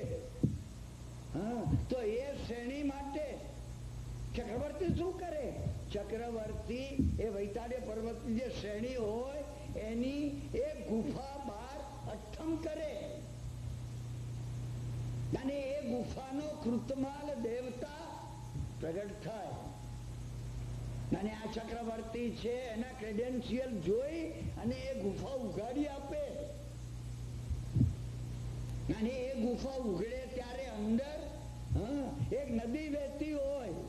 તો એ શ્રેણી માટે ચક્રવર્તી શું કરે? ચક્રવર્તી એ વૈતાડ્ય પર્વતની જે શ્રેણી હોય એની એક ગુફા બહાર અઠ્ઠમ કરે, અને એ ગુફાનો કૃતમાલ દેવતા પ્રગટ થાય. અને આ ચક્રવર્તી છે એના ક્રેડેન્શિયલ જોઈ અને એ ગુફા ઉઘાડી આપે. અને એ ગુફા ઉઘડે ત્યારે અંદર એક નદી વહેતી હોય,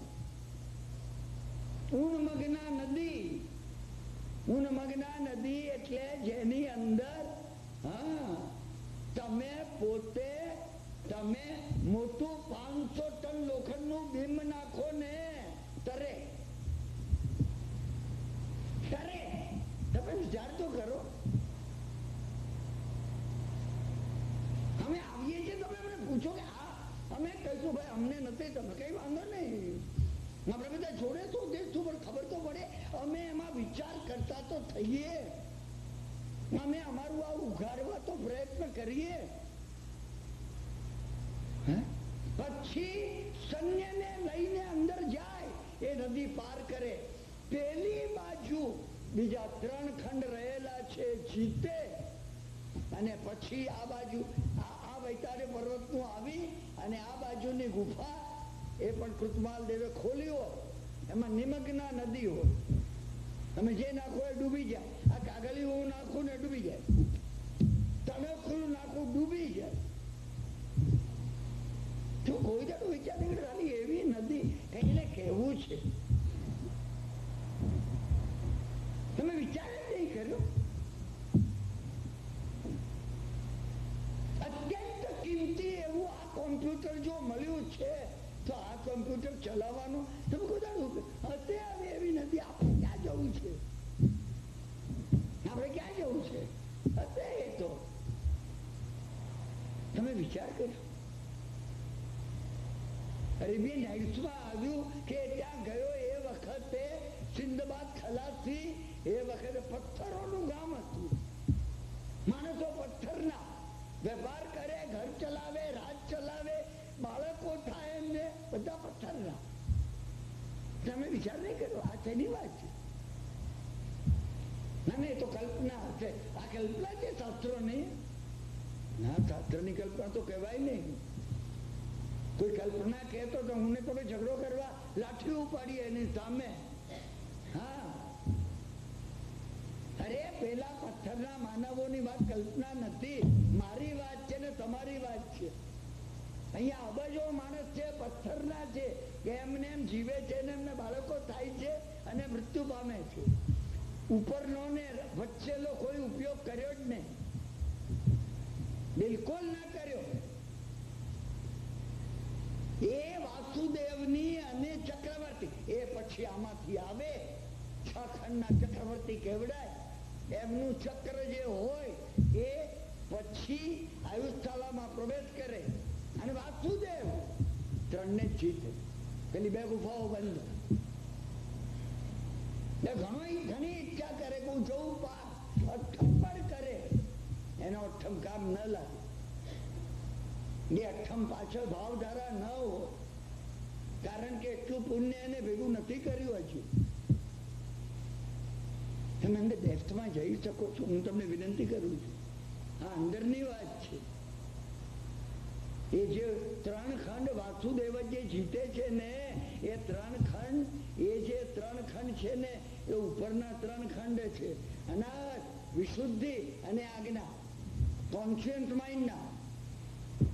ઉન્મગ્ના નદી. ઉન્મગ્ના નદી એટલે જેની અંદર તમે પોતે મોટું 500 ટન લોખંડનું બીમ નાખો ને તરે. તમે વિચાર તો કરો. અમે આવીએ છીએ, તમે અમને પૂછો કે અમે કહીશું ભાઈ અમને નથી, તમે કઈ વાંધો નહીં, આપણે બધા જોડે તો દેશું, પણ ખબર તો પડે. અમે એમાં વિચાર કરતા તો થઈએ, અમે અમારું આ ઉઘાડવા તો પ્રયત્ન કરીએ. પછી સૈન્યને લઈને અંદર જાય, એ નદી પાર કરે, પેલી બાજુ બીજા 3 ખંડ રહેલા છે જીતે, અને પછી આ બાજુ આ વૈતાડ્ય પર્વત નું આવી અને આ બાજુની ગુફા એ પણ કૃતમાલ દેવે ખોલી હોય, એમાં નિમગ્ના નદી હોય. તમે જે નાખો એ ડૂબી જાય. આ કાગળી હું નાખું ને ડૂબી જાય, તણખલું નાખું ડૂબી જાય. જો કોઈ દાડો વિચારી ખાલી એવી નદી એને કહેવું છે, તમે વિચાર જ નહીં કર્યો. આ છે તો આ કમ્પ્યુટર ચલાવવાનું તમે કોઈ હતે આવે એવી નથી. આપણે ક્યાં જવું છે? આપણે ક્યાં જવું છે? હતે એ તો તમે વિચાર કર્યો. અરેબિયન નાઇટ્સમાં આવ્યું કે ત્યાં ગયો એ વખતે સિંદબાદ ખલાસી એ વખતે પથ્થરોનું ગામ હતું. માણસો પથ્થરના વેપાર કરે, ઘર ચલાવે, રાજ ચલાવે, બાળકો થાય એમને બધા પથ્થરના. તમે વિચાર નહીં કર્યો આ તેની વાત છે. ના નહીં તો કલ્પના હશે. આ કલ્પના છે શાસ્ત્રો નહીં. ના, શાસ્ત્રની કલ્પના તો કહેવાય નહીં. કોઈ કલ્પના કહેતો તો હું તમે ઝઘડો કરવા લાઠી ઉપાડી એની સામે. હા, અરે પેલા પથ્થરના માનવોની વાત કલ્પના નથી. મારી વાત છે ને તમારી વાત છે. અહીંયા અબજો માણસ છે, પથ્થરના છે, કે એમને એમ જીવે છે ને એમને બાળકો થાય છે અને મૃત્યુ પામે છે. ઉપરનો ને વચ્ચેનો કોઈ ઉપયોગ કર્યો જ નહીં, બિલકુલ ના કર્યો. એ વાસુદેવની અને ચક્રવર્તી એ પછી આમાંથી આવે 6 ખંડના ચક્રવર્તી કેવડાય. એમનું ચક્ર જે હોય એ પછી આયુષ્ઠાલામાં પ્રવેશ કરે અને વાસુદેવ 3 ને જીતે. પેલી 2 ગુફાઓ બંધ. ઘણી ઈચ્છા કરે કે હું જવું પાર, અઠમ પણ કરે, એનો અઠમ કામ ન લાગે. એ અઠમ પાછળ ભાવધારા ન હોય, કારણ કે એટલું પુણ્ય એને ભેગું નથી કર્યું હજુ. તમે અંદર ડેપ્થમાં જઈ શકો છો, હું તમને વિનંતી કરું છું. આ અંદરની વાત છે. એ જે 3 ખંડ વાસુદેવ જે જીતે છે ને એ 3 ખંડ, એ જે 3 ખંડ છે ને એ ઉપરના 3 ખંડ છે. અનાથ, વિશુદ્ધિ અને આજ્ઞા. કોન્શિયસ માઇન્ડના.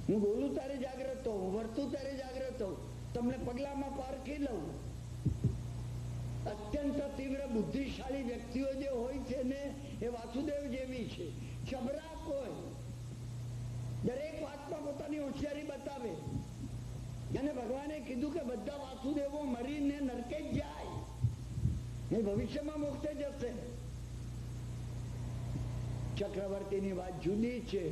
હું બોલું ત્યારે જાગ્રત હોઉં, વર્તું ત્યારે જાગ્રત હોઉં, તમને પગલામાં પારખી લઉં. અત્યંત તીવ્ર બુદ્ધિશાળી વ્યક્તિઓ જે હોય છે ને એ વાસુદેવ જેવી છે. ચબરા કોઈ દરેક વાતમાં પોતાની હોશિયારી બતાવે. અને ભગવાને કીધું કે બધા વાસુદેવો મરીને નરકે જ જાય, એ ભવિષ્યમાં મોક્ષે જશે. ચક્રવર્તીની વાત જુદી છે.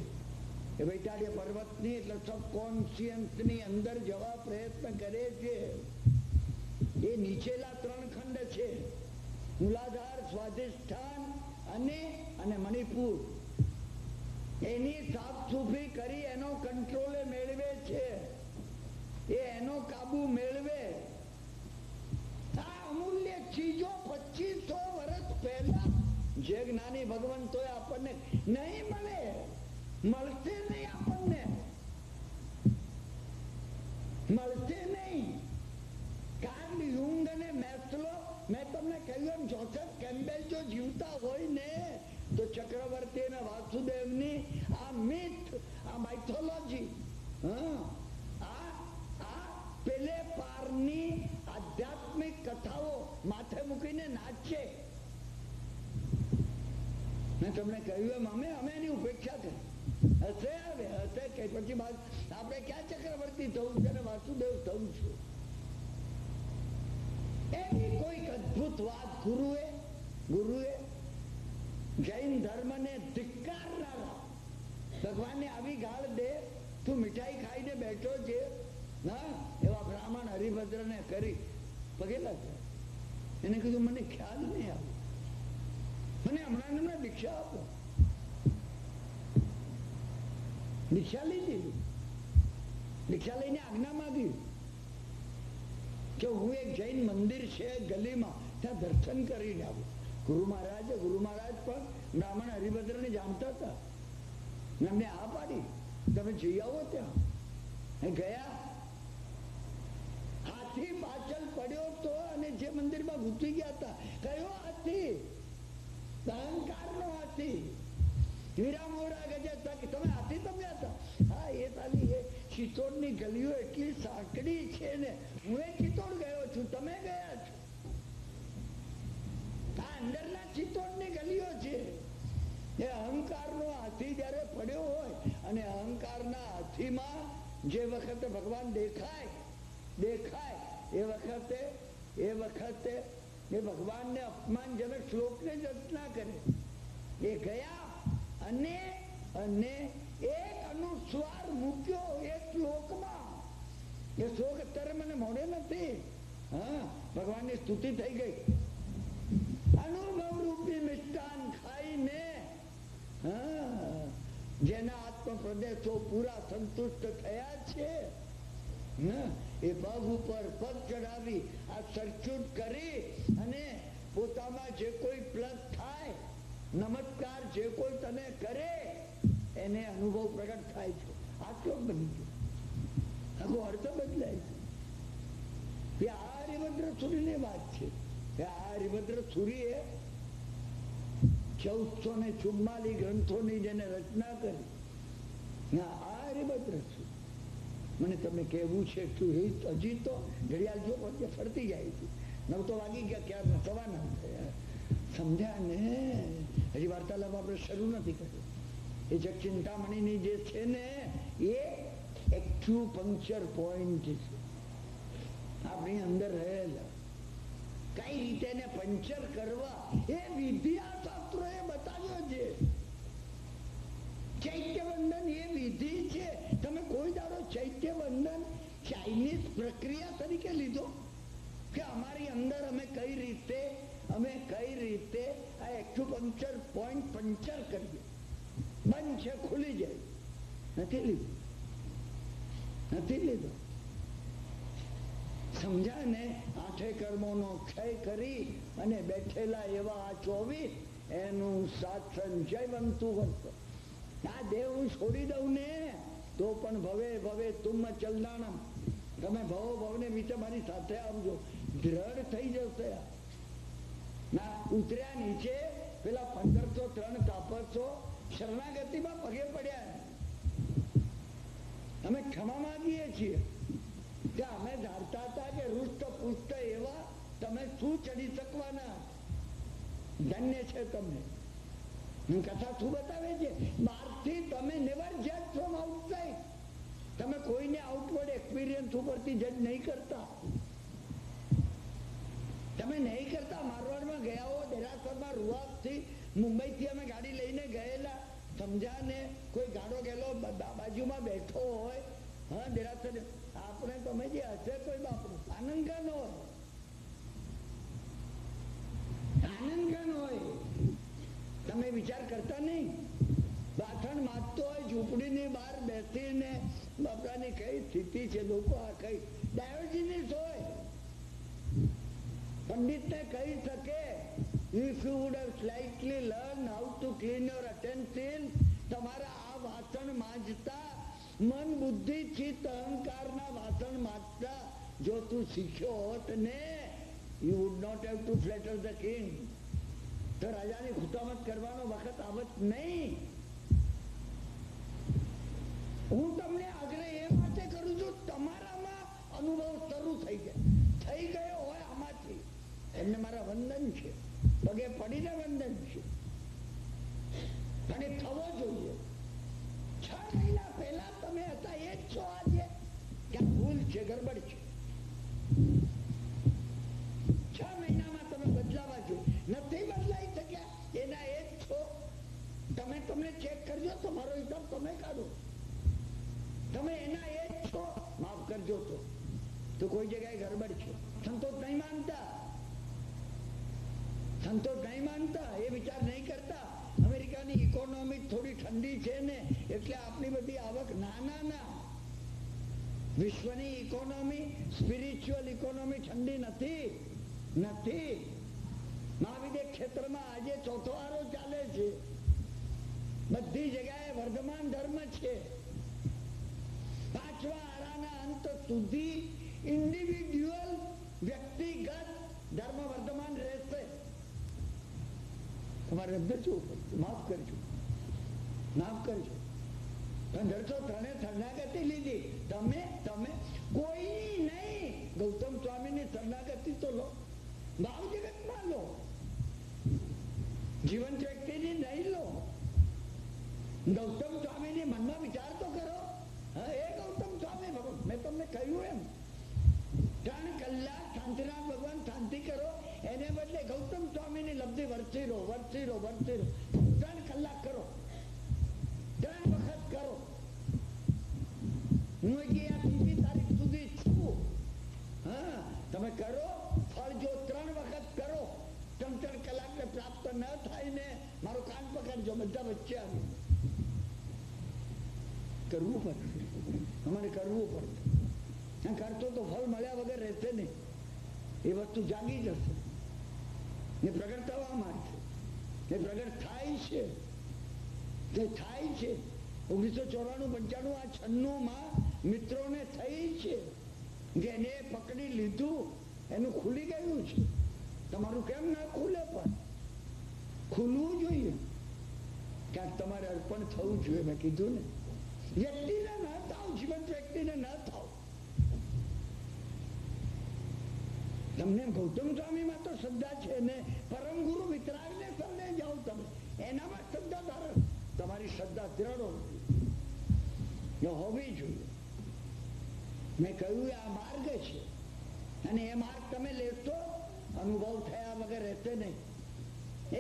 એ વૈતાળ્ય પર્વતની એટલે સબકોન્શિયન્સની અંદર જવા પ્રયત્ન કરે છે. એ નીચેલા 3 ખંડ છે, મૂલાધાર, સ્વાધિષ્ઠાન અને મણિપુર. એની સાફ સુફી કરી એનો કંટ્રોલ મેળવે છે, એ એનો કાબુ મેળવે. આ અમૂલ્ય ચીજો 2500 વર્ષ પહેલા જે જ્ઞાની ભગવંતોએ આપણને નહીં મળે, મળશે નહીં, આપણને મળશે નહીં. કાર્લ યુંગ અને મેસ્લો, મેં તમને કહ્યું એમ જોસેફ કેમ્બેલ જો જીવતા હોય ને તો ચક્રવર્તી અને વાસુદેવની આ મિથ, આ માઇથોલોજી, આ પેલે પારની આધ્યાત્મિક કથાઓ માથે મૂકીને નાચે. મેં તમને કહ્યું એમ અમે એની ઉપેક્ષા કરી. હશે આવે હશે કે પછી આપણે ક્યાં ચક્રવર્તી થવું છે અને વાસુદેવ થવું છું. એની કોઈક અદભુત વાત ગુરુએ જૈન ધર્મને ધિક્કારનારા ભગવાનને આવી ગાળ દે, તું મીઠાઈ ખાઈને બેઠો છે, હા, એવા બ્રાહ્મણ હરિભદ્રને કરી પગે લાગ્યા. એને કીધું મને ખ્યાલ નહીં આવ્યો, મને હમણાં દીક્ષા આપો. દીક્ષા લીધી, દીક્ષા લઈને આજ્ઞા માંગી કે હું એક જૈન મંદિર છે ગલીમાં, ત્યાં દર્શન કરીને આવું. ગુરુ મહારાજ પણ બ્રાહ્મણ હરિભદ્રને જાણતા હતા, એમને આ પાડી તમે જઈ આવો. ત્યાં ગયા, હાથી પાછળ પડ્યો તો અને જે મંદિરમાં ઘૂસી ગયા હતા. કયો હાથી? અહંકારનો હાથી. હીરા મોરા ગજે તમે હાથી તમે હતા? હા, એ તાલી એ ચિત્તોડની ગલીઓ એટલી સાંકડી છે ને, હું એ ચિત્તોડ ગયો છું, તમે ગયા છો. આ અંદરના ચિત્તોડની ગલીઓ છે. એ અહંકારનો હાથી જયારે પડ્યો હોય અને અહંકારના હાથીમાં જે વખતે ભગવાન દેખાય એ વખતે એ ભગવાનને અપમાનજનક શ્લોકને જ રચના કરે. એ ગયા અને એક અનુસ્વાર મૂક્યો એ શ્લોકમાં. એ શ્લોક અત્યારે મને મોડે નથી. હા, ભગવાનની સ્તુતિ થઈ ગઈ. અનુભવ રૂપી મિષ્ટાન ખાઈને જેના આત્મ પ્રદેશો પૂરા સંતુષ્ટ થયા છે, એ પગ ઉપર પગ ચડાવી આ સરચૂટ કરી અને પોતામાં જે કોઈ પ્લસ થાય, નમસ્કાર જે કોઈ તને કરે એને અનુભવ પ્રગટ થાય છે. આટલો બની ગયો, આખો અર્થ બદલાય છે. આ હરિભદ્ર સુરીની વાત છે. આ હરિભદ્ર સુરી એ 1444 ગ્રંથોની જેને રચના કરી, આ હરિભદ્ર સુરી. મને તમને કહેવું છે કે હજી તો ઘડિયાળ જો પછી ફરતી જાય છે. 9 તો વાગી ગયા, ક્યાં 9:15 થયા. સમજ્યા ને? હજી વાર્તાલાપ આપણે શરૂ નથી કર્યો. એ જે ચિંતામણીની જે છે ને એ એક્યુપંક્ચર પોઈન્ટ છે આપણી અંદર રહેલા. કઈ રીતે એને પંચર કરવા એ વિદ્યાશાસ્ત્રો એ બતાવ્યો છે. ચૈત્યવંદન એ વિધિ છે. તમે કોઈ દાડો ચૈત્યવંદન ચાઇનીઝ પ્રક્રિયા તરીકે લીધો કે અમારી અંદર અમે કઈ રીતે આ એક્યુપંક્ચર પોઈન્ટ પંચર કરીએ, બંધ છે ખુલી જાય? નથી લીધો. સમજા ને? 8 કર્મોનો ક્ષય કરી અને બેઠેલા એવા આ 24 એનું સાત સંચય બનતું વર્ત. આ દેહ હું છોડી દઉં ને તો પણ ભવે ભવે તુમ ચલદાણમ. તમે ભવો ભવને નીચે મારી સાથે આવજો, દ્રઢ થઈ જશે. ના ઉતર્યા નીચે પેલા 1503 તાપસો શરણાગતિમાં પગે પડ્યા. અમે ક્ષમા માંગીએ છીએ કે અમે ધારતા હતા કે રૂષ્ટ પુષ્ટ એવા તમે શું ચડી શકવાના. ધન્ય છે તમે. કથા શું બતાવે છે? બહારથી તમે નેવર જજ ફ્રોમ આઉટસાઇડ. તમે કોઈને આઉટવર્ડ એક્સપિરિયન્સ ઉપરથી જજ નહીં કરતા. તમે નહીં કરતા. મારવાડમાં ગયા હો, દેરાસરમાં રૂવાબથી મુંબઈથી અમે ગાડી લઈને ગયેલા. સમજા ને? કોઈ ગાડો ગયેલો બાજુમાં બેઠો હોય, હા દેરાસર, આપણે તમે જે હશે કોઈ બાપરું આનંદગન હોય, આનંદગન હોય. તમે વિચાર કરતા નહીં. બાથણ માગતો હોય ઝૂંપડીની બહાર બેસીને, બાપરાની કઈ સ્થિતિ છે લોકો, આ કઈ ડાયોજિનિસ હોય. પંડિતને કહી શકે, if you would have slightly learned how to clean your utensils, તમારા આ વાસણ માંજતા મન બુદ્ધિ ચિત્ત અહંકારના વાસણ માંજતા જો તું શીખ્યો હોત ને, you would not have to flatter the king. તો રાજાની ખુશામત કરવાનો વખત આવત નહીં. હું તમને આગ્રહ એ માટે કરું છું, તમારામાં અનુભવ શરૂ થઈ ગયો હોય આમાંથી, એમને મારા વંદન છે, પગે પડીને વંદન છે. અને થવો જોઈએ. 6 મહિના પહેલા તમે હતા એ જ છો આજે. ક્યાં ભૂલ છે, ગડબડ છે. 6 મહિનામાં તમે બદલાવા જોઈએ. નથી બદલાઈ શક્યા એના એ જ છો. તમને ચેક કરજો, તમારો હિસાબ તમે કાઢો. તમે એના એ જ છો. માફ કરજો તો કોઈ જગ્યાએ ગડબડ છે. સંતોષ નહીં માનતા, એ વિચાર નહીં કરતા. અમેરિકાની ઇકોનોમી થોડી ઠંડી છે ને એટલે આપણી બધી આવક. ના, વિશ્વની ઇકોનોમી, સ્પિરિચ્યુઅલ ઇકોનોમી ઠંડી નથી. મહાવિદ્ય ક્ષેત્રમાં આજે 4થો આરો ચાલે છે. બધી જગ્યાએ વર્ધમાન ધર્મ છે. 5મા આરાના અંત સુધી ઇન્ડિવિડ્યુઅલ વ્યક્તિગત ધર્મ વર્ધમાન રહેશે. તમારે માફ કરજો. 1503 શરણાગતિ લીધી. તમે કોઈ નહીં. ગૌતમ સ્વામીની શરણાગતિ તો લો, ભાવ જગતમાં લો, જીવંત વ્યક્તિની નહીં લો. ગૌતમ સ્વામીની મનમાં વિચાર તો કરો. એ ગૌતમ સ્વામી વર્તી રહો, વર્તી રહો, વર્તી રહો. 3 કલાક કરો, 3 વખત કરો. હું અહીંયા 3મી તારીખ સુધી છું. હા, તમે કરો. ફળ જો 3 વખત કરો, 3 કલાકને પ્રાપ્ત ન થાય ને, મારો કાન પકડજો, બધા વચ્ચે આવી કરવું પડશે. અમારે કરવું પડશે. કરતો તો ફળ મળ્યા વગર રહેશે નહીં. એ વસ્તુ જાગી જશે, એ પ્રગટ થવા માંડશે, એ પ્રગટ થાય છે, તે થાય છે. 1994-95 આ 96માં મિત્રોને થઈ છે કે એને પકડી લીધું, એનું ખુલી ગયું છે. તમારું કેમ ના ખુલે? પણ ખુલવું જોઈએ. ક્યાંક તમારે અર્પણ થવું જોઈએ. મેં કીધું ને, વ્યક્તિને ના થાવ, જીવંત વ્યક્તિને ના થાવ. તમને ગૌતમ સ્વામીમાં તો શ્રદ્ધા છે ને, પરમ ગુરુ વિતરાગને શરણે જાઓ તમે, એનામાં શ્રદ્ધા ધારો. તમારી શ્રદ્ધા દ્રઢ હોવી જોઈએ. મેં કહ્યું આ માર્ગ છે, અને એ માર્ગ તમે લેશો, અનુભવ થયા વગર રહેશે નહીં.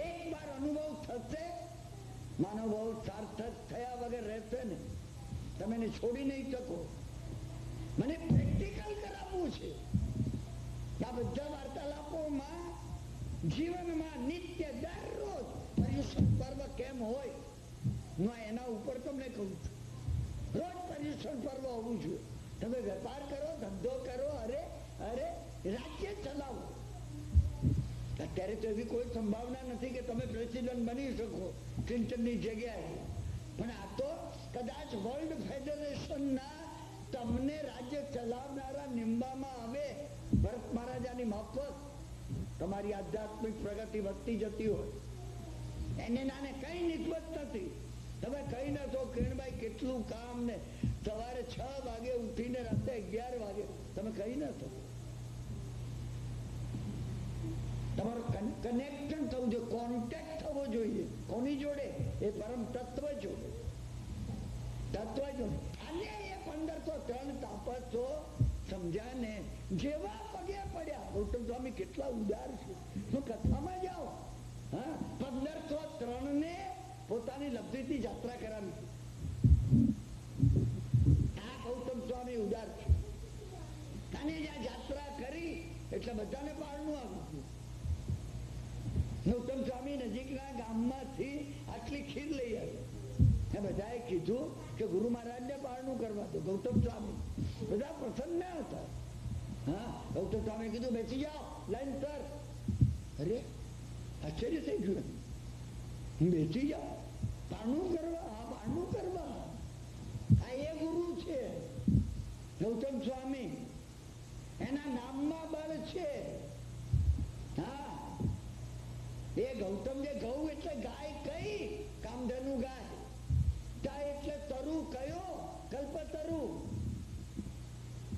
એક વાર અનુભવ થશે, માનવભાવ સાર્થક થયા વગર રહેશે નહીં. તમે એને છોડી નહીં શકો. મને પ્રેક્ટિકલ કરાવવું છે. આ બધા વાર્તાલાપોમાં જીવનમાં નિત્ય દરરોજ પર્યુષણ પર્વ કેમ હોય, હું એના ઉપર તમને કહું છું. રોજ પર્યુષણ પર્વ હોવું જોઈએ. તમે વેપાર કરો, ધંધો કરો, અરે અરે રાજ્ય ચલાવો. અત્યારે તો એવી કોઈ સંભાવના નથી કે તમે પ્રેસિડેન્ટ બની શકો ક્લિન્ટનની જગ્યાએ. પણ આ તો કદાચ વર્લ્ડ ફેડરેશનના તમને રાજ્ય ચલાવનારા નિંબામાં આવે, ભરત મહારાજાની માફક તમારી આધ્યાત્મિક પ્રગતિ વધતી જતી હોય, એને નાને કઈ નિસ્બત નથી. તમે કહી ન તો કિરણભાઈ કેટલું કામ ને, સવારે 6 વાગે ઉઠીને રાતે 11 વાગે, તમે કહી ન તો. તમારું કનેક્શન થવું જોઈએ, કોન્ટેક્ટ થવો જોઈએ. કોની જોડે? એ પરમ તત્વ જોડે. તત્વ જોડે. અને એ 1503 તાપસો સમજ્યા ને, જેવા પગે પડ્યા. ગૌતમ સ્વામી કેટલા ઉદાર છે. હું કથામાં જાઓ, હા, 1503 ને પોતાની લબ્ધિથી યાત્રા કરાવી. આ ગૌતમ સ્વામી ઉદાર છે. અને જ્યાં યાત્રા કરી એટલે બધાને પારણું આવ્યું. ગૌતમ સ્વામી નજીકના ગામમાંથી આટલી ખીર લઈ આવ્યા. બધાએ કીધું કે ગુરુ મહારાજને પારણું કરવા દો. ગૌતમ સ્વામી બધા પ્રસન્ન હતા. હા, ગૌતમ સ્વામી કીધું બેસી જાઓ, લાઈન સર. અરે આશ્ચર્ય થઈ ગયું. બેસી જાઓ, પારણું કરવા? હા, પારણું કરવા. આ એ ગુરુ છે ગૌતમ સ્વામી. એના નામમાં બળ છે. હા, એ ગૌતમ જે ગૌ એટલે ગાય કઈ? કામધેનુ ગાય. તા એટલે તરુ કયો? કલ્પતરુ.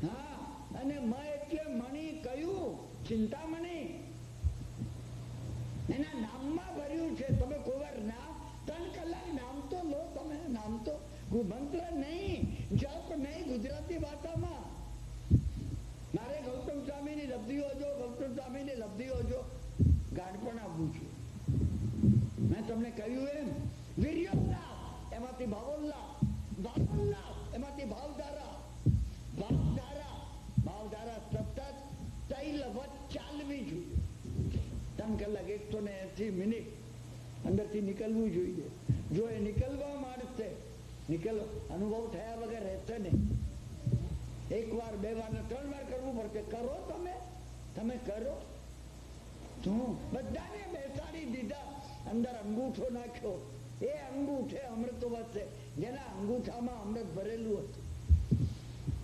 હા, અને મ એટલે મણી કયું? ચિંતામણી. એના નામમાં ભર્યું છે. તમે કોઈ વાર નામ 3 કલાક નામ તો લો. તમે નામ તો મંત્ર નહીં, જપ નહીં, ગુજરાતી ભાષામાં. મારે ગૌતમ સ્વામીની લબ્ધિઓ જો, ગૌતમ સ્વામીની લબ્ધિઓ જો, ગાઢપણ આપવું છે. મેં તમને કહ્યું એમ, વીર્યોલ્લાભ એમાંથી ભાવોલ્લાભ, ભાવોલ્લાભ એમાંથી ભાવધારા, ભાવધારા સતત તૈલવત ચાલવી જોઈએ. 3 કલાક 180 મિનિટ અંદરથી નીકળવું જોઈએ. જો એ નીકળવા માંડશે, અનુભવ થયા વગર રહેશે નહીં. 1 વાર 2 વાર ને 3 વાર કરવું પડશે. કરો તમે કરો. શું બધાને બેસાડી દીધા, અંદર અંગૂઠો નાખ્યો. એ અંગૂઠે અમૃત વધશે. જેના અંગૂઠામાં અમૃત ભરેલું હતું.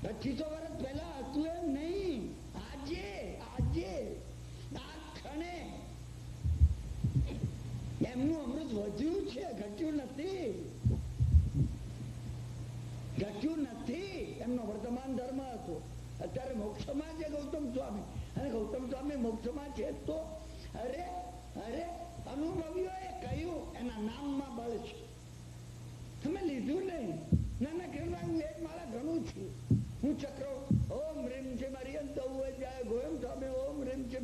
2500 વર્ષ પહેલા હતું એમ નહીં. આજે આ ક્ષણે એમનું અમૃત વધ્યું છે, ઘટ્યું નથી. એમનો વર્તમાન ધર્મ હતો. અત્યારે મોક્ષમાં છે ગૌતમ સ્વામી. અને ગૌતમ સ્વામી મોક્ષમાં છે તો અરે અનુભવીઓએ કહ્યું એના નામમાં બળ છે. તમે લીધું નહીં. નાના કહેવા હું એક માળા ઘણું છું. હું ચક્રો ઓમ રીમ છે મારી અંત જાય ગોયમ સ્વામી ઓમ રીમ છે.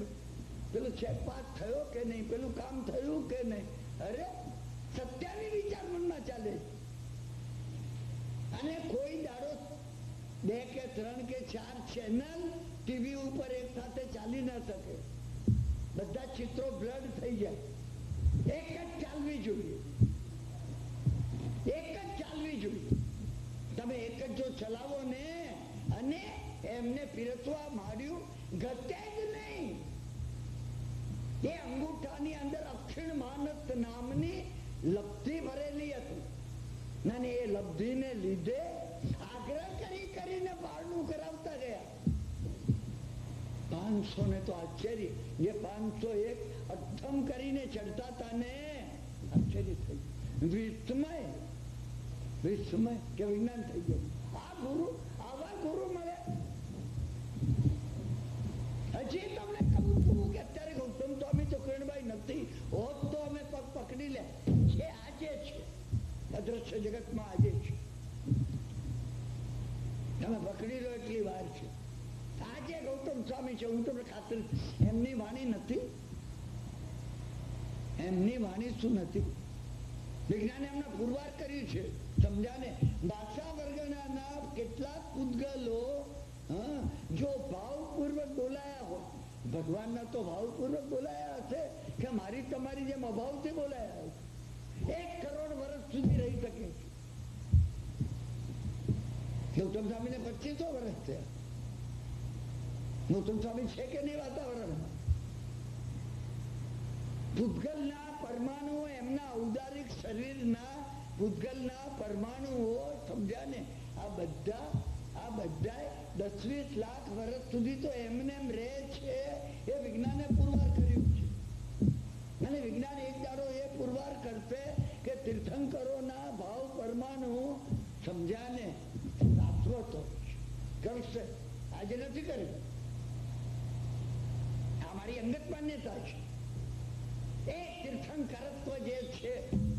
પેલું ચેક પાસ થયો કે નહીં, પેલું કામ થયું કે નહીં. અરે સત્યાવી વિચાર મનમાં ચાલે. અને કોઈ દાડો 2 કે 3 કે 4 ચેનલ ટીવી ઉપર એક સાથે ચાલી ના શકે. બધા ચિત્રો બ્લડ થઈ જાય. એક જ ચાલવી જોઈએ, એક જ ચાલવી જોઈએ. તમે એક જ જો ચલાવો ને, અને એમને પીરસવા માંડ્યું, ઘટે જ નહીં. એ અંગૂઠાની અંદર અક્ષીણ માનસ નામની લબ્ધિ ભરેલી હતી. અને એ લબ્ધિને લીધે આગ્રહ કરી કરીને પારણું કરાવતા ગયા. 500 ને તો આશ્ચર્ય, જે 501 અઠમ કરીને ચડતા હતા ને, આશ્ચર્ય થઈ. વિસ્મય કે વિજ્ઞાન થઈ ગયું. આ ગુરુ, આવા ગુરુ મળે. હજી તમને કહું છું કે અત્યારે ગૌતમ સ્વામી તો કિરણભાઈ નથી હોત તો અમે પગ પકડી લે. છે આજે છે, અદ્રશ્ય જગતમાં આજે છે. તમે પકડી લો એટલી વાર છે. આજે ગૌતમ સ્વામી છે. હું તમને ખાતરી, એમની વાણી નથી. એમની વાણી શું નથી? વિજ્ઞાને એમના પુરવાર કર્યું છે. સમજાને, ભાષા વર્ગના કેટલાક પૂતગલો જો ભાવપૂર્વક બોલાયા હોય, ભગવાનના તો ભાવપૂર્વક બોલાયા હશે કે મારી તમારી જેમ અભાવથી બોલાયા હશે. 1 કરોડ વર્ષ સુધી રહી શકે છે. ગૌતમ સ્વામીને 2500 વર્ષ થયા. ગૌતમ સ્વામી છે કે નહીં વાતાવરણમાં? ભૂતગલના પરમાણુઓ, એમના ઔદારિક શરીરના ભૂતગલના પરમાણુઓ, સમજ્યા ને, આ બધા 10-20 લાખ વર્ષ સુધી તો એમને એમ રહે છે. એ વિજ્ઞાને પુરવાર કર્યું છે. અને વિજ્ઞાન એક દાડો એ પુરવાર કરશે કે તીર્થંકરોના ભાવ પરમાણુ, સમજ્યા ને, શાશ્વત કરશે. આજે નથી કર્યું. આ મારી અંગત માન્યતા છે. એ તીર્થંકરત્વ જે છે,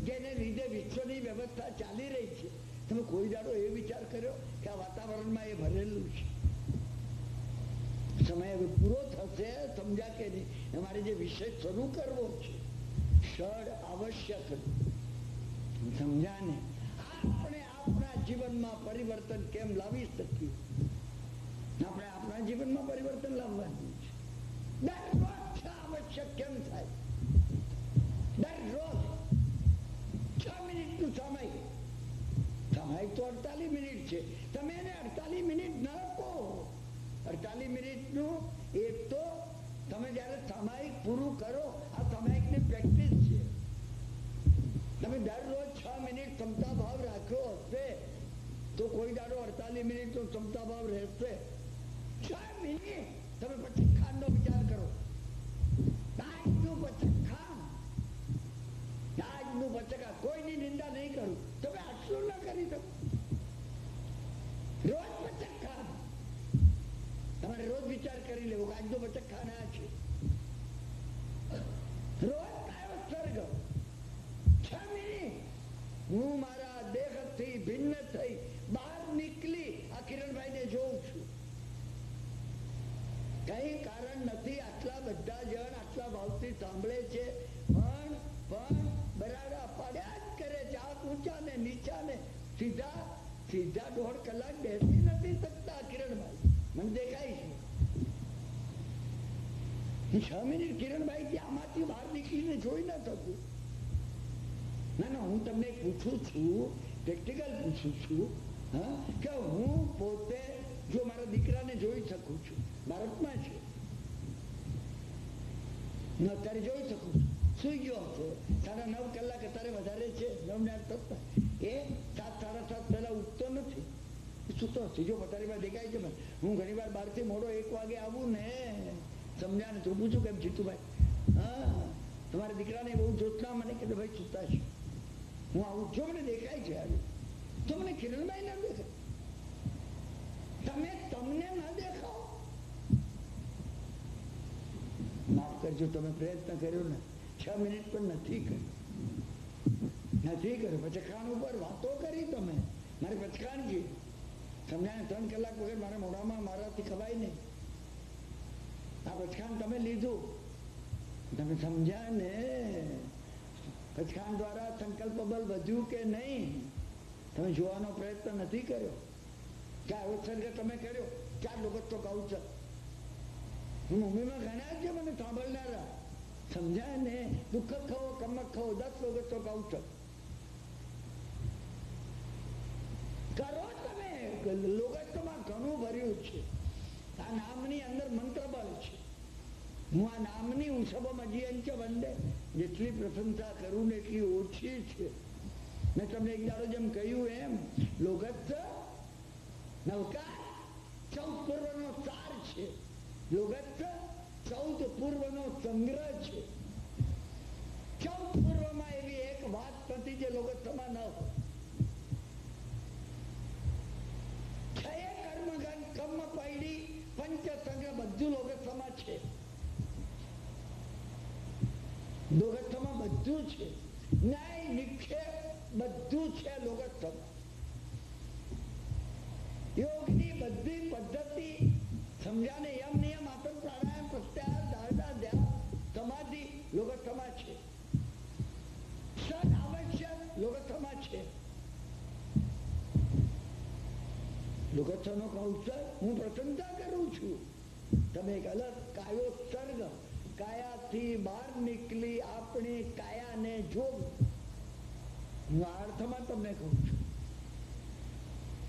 જેને લીધે વિશ્વની વ્યવસ્થા ચાલી રહી છે. તમે કોઈ દાડો એ વિચાર કર્યો કે આ વાતાવરણમાં એ ભરેલું છે? સમય હવે પૂરો થશે, સમજ્યા કે નહીં? અમારે જે વિષય શરૂ કરવો છે, ષડ આવશ્યક, સમજ્યા ને, આપણે આપણા જીવનમાં પરિવર્તન કેમ લાવી શકીએ? આપણે આપણા જીવનમાં પરિવર્તન લાવવાનું છે. દરરોજ આવશ્યક કેમ થાય? દરરોજ 6 મિનિટનું સમય તો 48 મિનિટ છે. તમે એને 48 મિનિટ ન કહો. 48 મિનિટનું એ તો તમે જયારે સામાયિક પૂરું કરો, આ સામાયિકની પ્રેક્ટિસ છે. તમે દરરોજ 6 મિનિટ ક્ષમતા ભાવ રાખ્યો હશે તો કોઈ દાડો 48 મિનિટનો ક્ષમતા ભાવ રહેશે. 6 મિનિટ તમે પછી ખાંડનો વિચાર કરો. આજનું પચખાન, આજનું પચખા, કોઈની નિંદા નહીં કરું. તમે આટલું ના કરી શકો. રોજ પચખાન, તમારે રોજ વિચાર કરી લેવો કે આજનો પચખાન આ છે. રોજ કયો સર્ગ? 6 મિનિટ હું મારા દેહથી ભિન્ન થઈ બહાર નીકળી આ કિરણભાઈને જોઉં છું. કઈ કારણ નથી. આટલા બધા જણ આટલા ભાવથી સાંભળે છે, પણ બરાડા પાડ્યા જ કરે છે. આ ઊંચા ને નીચા ને સીધા 1.5 કલાક બેસી નથી શકતા કિરણભાઈ. મને દેખાય છે 6 મિનિટ કિરણભાઈ આમાંથી બહાર નીકળીને જોઈ ન શકું. ના, હું તમને પૂછું છું, પ્રેક્ટિકલ પૂછું છું, કે હું પોતે જો મારા દીકરાને જોઈ શકું છું, ભારતમાં છે, હું અત્યારે જોઈ શકું છું. સુઈ ગયો હતો 9.5 કલાક, અત્યારે વધારે છે 9 થતા, એ 7-7:30 પહેલા ઉઠતો નથી, સૂતો જો પથારીમાં દેખાય છે. હું ઘણી વાર બહારથી મોડો 1 વાગે આવું ને, સમજ્યા ને, તો પૂછું કેમ જીતુભાઈ, તમારા દીકરાને બહુ જોતના, મને કે ભાઈ સૂતા છે. હું આવું, જો મને દેખાય છે આવ્યું તો મને કિરણભાઈ ના દેખાય. તમે તમને ના દેખાઓ. માફ કરજો, તમે પ્રયત્ન કર્યો ને, 6 મિનિટ પણ નથી કર્યો. પચખાણ ઉપર વાતો કરી તમે. મારે પચખાણ છે, સમજાય? 3 કલાક વગર મારા મોઢામાં મારાથી ખવાય નહીં. આ પચખાણ તમે લીધું, તમે સમજ્યા ને? સચખાંડ દ્વારા સંકલ્પ બલ વધ્યું કે નહીં? તમે જોવાનો પ્રયત્ન નથી કર્યો. ક્યાં ઉત્સર્ગ તમે કર્યો? 4 લોકો તો કહું છું, મમ્મીમાં ઘણા છે મને સાંભળનારા. સમજાય ને? દુઃખ ખવો, કમક ખવો, 10 લોકો તો કહું છું. કરો તમે. લોગત્વમાં ઘણું ભર્યું છે. આ નામની અંદર મંત્ર બળ છે. હું આ નામની ઉષભ મજીયંચ વંદે જેટલી પ્રશંસા કરું ને એટલી ઓછી છે. મેં તમને એક દાડો જેમ કહ્યું એમ, લોગત્વ નવકાર 14 પૂર્વનો સાર છે. લોગત્વ 14 પૂર્વનો સંગ્રહ છે. 14 પૂર્વમાં એવી એક વાત નથી જે લોગત્વમાં ન હોય. કર્મગન, કર્મ પૈડી, પંચ સંગ્રહ બધું લોગત્વમાં છે. લોગત્વમાં બધું છે. ન્યાય નિક્ષેપ બધું છે લોગત્વમાં. યોગની બધી પદ્ધતિ સમજાને યમ નિયમ આસન પ્રાણાયામ પ્રત્યાહાર ધારણા ધ્યાન સમાધિ લોગત્વમાં છે. સદ આવશ્યક લોગત્વમાં છે. લોગત્વનો કૌશલ હું પ્રશંસા કરું છું. તમે એક અલગ કાયોત્સર્ગ, કાયાથી બહાર નીકળી આપણી કાયાને જોગ, હું આ અર્થમાં તમને કહું છું.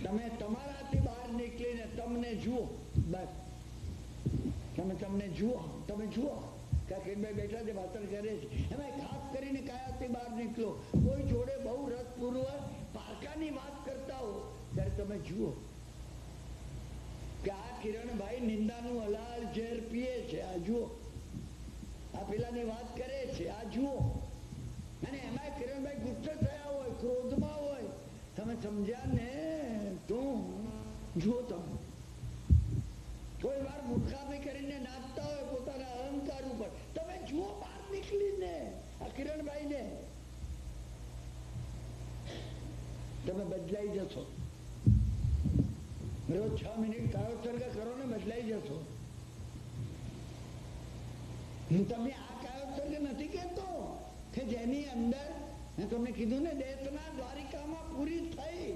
તમે તમારાથી બહાર નીકળીને તમને જુઓ. બસ તમે તમને જુઓ. તમે જુઓ કાકીભાઈ બેઠા છે, વાતર કરે છે. એમાં ખાસ કરીને કાયાથી બહાર નીકળો. કોઈ જોડે બહુ રસપૂર્વક પારકાની વાત કરતા હો ત્યારે તમે જુઓ કે આ કિરણભાઈ નિંદાનું હલાલ ઝેર પીએ છે. આ જુઓ. આ પેલાની વાત કરે છે. આ જુઓ. અને એમાં કિરણભાઈ ગુસ્સે થયા હોય, ક્રોધમાં હોય. તમે સમજ્યા ને? તો જુઓ. તમે કોઈ વાર મૂર્ખામી કરીને નાચતા હોય પોતાના અહંકાર ઉપર. તમે જુઓ બહાર નીકળીને આ કિરણભાઈને. તમે બદલાઈ જશો. રોજ 6 મિનિટ કાયોત્સર્ગ કરો ને બદલાઈ જશો. હું તમને આ કાયોત્સર્ગ નથી કહેતો કે જેની અંદર મેં તમને કીધું ને દેશના દ્વારિકામાં પૂરી થઈ.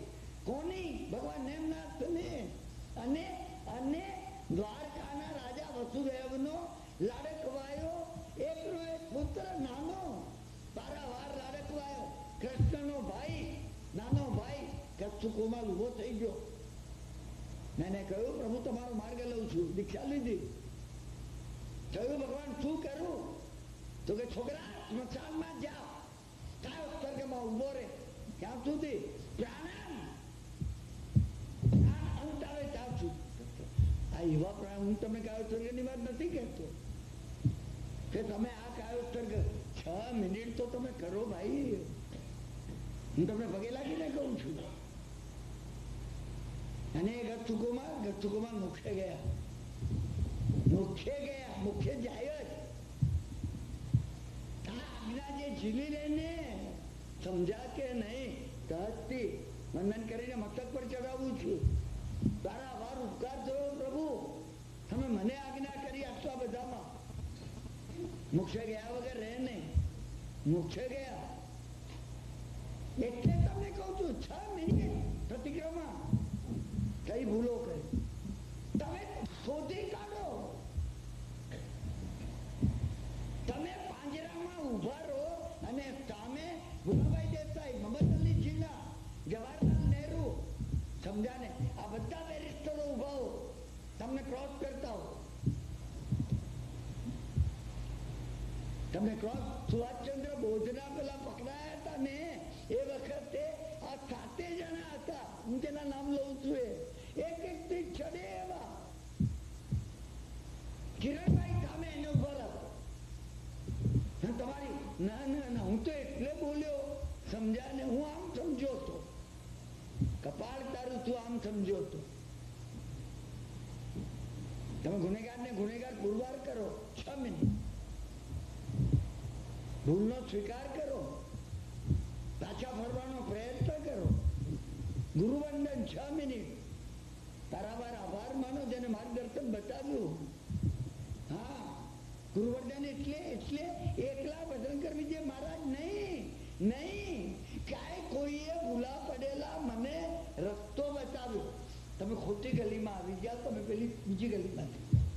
કોની? ભગવાન નેમનાથને. અને અને દ્વારકાના રાજા વસુદેવનો લાડકવાયો એકનો એક પુત્ર નાનો પારાવાર લાડકવાયો કૃષ્ણનો ભાઈ, નાનો ભાઈ કચ્છુકોમાં ઉભો થઈ ગયો. મેં કહ્યું પ્રભુ તમારો માર્ગ લઉં છું. દીક્ષા લીધી. કહ્યું ભગવાન શું કરું? તો કે છોકરા સ્મશાનમાં જાઓ, કાયોત્સર્ગમાં ઉભો રહે. ક્યાં સુધી? પ્રાણાયામ અંત આવે ત્યાં સુધી. આ એવા પ્રાણ હું તમને કાયોત્સર્ગની વાત નથી કહેતો કે તમે આ કાયોત્સર્ગ 6 મિનિટ તો તમે કરો ભાઈ. હું તમને પગે લાગીને કહું છું. અને ગચ્છુકુમાર મોક્ષે ગયા. મોક્ષે જાય જ. આજ્ઞા જે ઝીલી લઈને સમજા કે નહીં? સહજથી વંદન કરીને મસ્તક પર ચડાવું છું. તારા વાર ઉપકાર થયો પ્રભુ, તમે મને આજ્ઞા કરી આટલા બધામાં. મોક્ષે ગયા વગર રહે નહીં. મોક્ષે ગયા એટલે તમને કહું છું 6 મિનિટ પ્રતિક્રમા. કઈ ભૂલો કરી તમે શોધી કાઢો. તમે પાંજરામાં ઉભા રહો અને સામે ભુલાભાઈ દેસાઈ, મોહમ્મદ અલી જીન્ના, જવાહરલાલ નહેરુ, સમજા ને, આ બધા બેરિસ્ટરો ઉભા હો, તમને ક્રોસ કરતા હો. તમને ક્રોસ સુભાષચંદ્ર બોઝના પેલા પકડાયા હતા ને એ વખતે આ 7 જણા હતા. હું તેના નામ લઉં છું. એક થી ચડે એવા કિરણભાઈ સામે એને ઉભા રાખો. તમારી ના હું તો એટલે બોલ્યો સમજ્યા ને. હું આમ સમજો તો કપાળ તારું તું આમ સમજો તો. તમે ગુનેગાર ને ગુનેગાર પુરવાર કરો. 6 મિનિટ ભૂલનો સ્વીકાર કરો. પાછા ફરવાનો પ્રયત્ન કરો. ગુરુવંદન 6 મિનિટ. તારાવાર આભાર માનો જેને માર્ગદર્શન બતાવ્યું. હા, ગુરુવર્ધન એટલે એટલે એકલા ભજન કરવી છે મહારાજ, નહીં નહીં. કાંઈ કોઈએ ભૂલા પડેલા મને રસ્તો બતાવ્યો. તમે ખોટી ગલીમાં આવી ગયા, તમે પેલી બીજી ગલીમાં થઈ ગયા.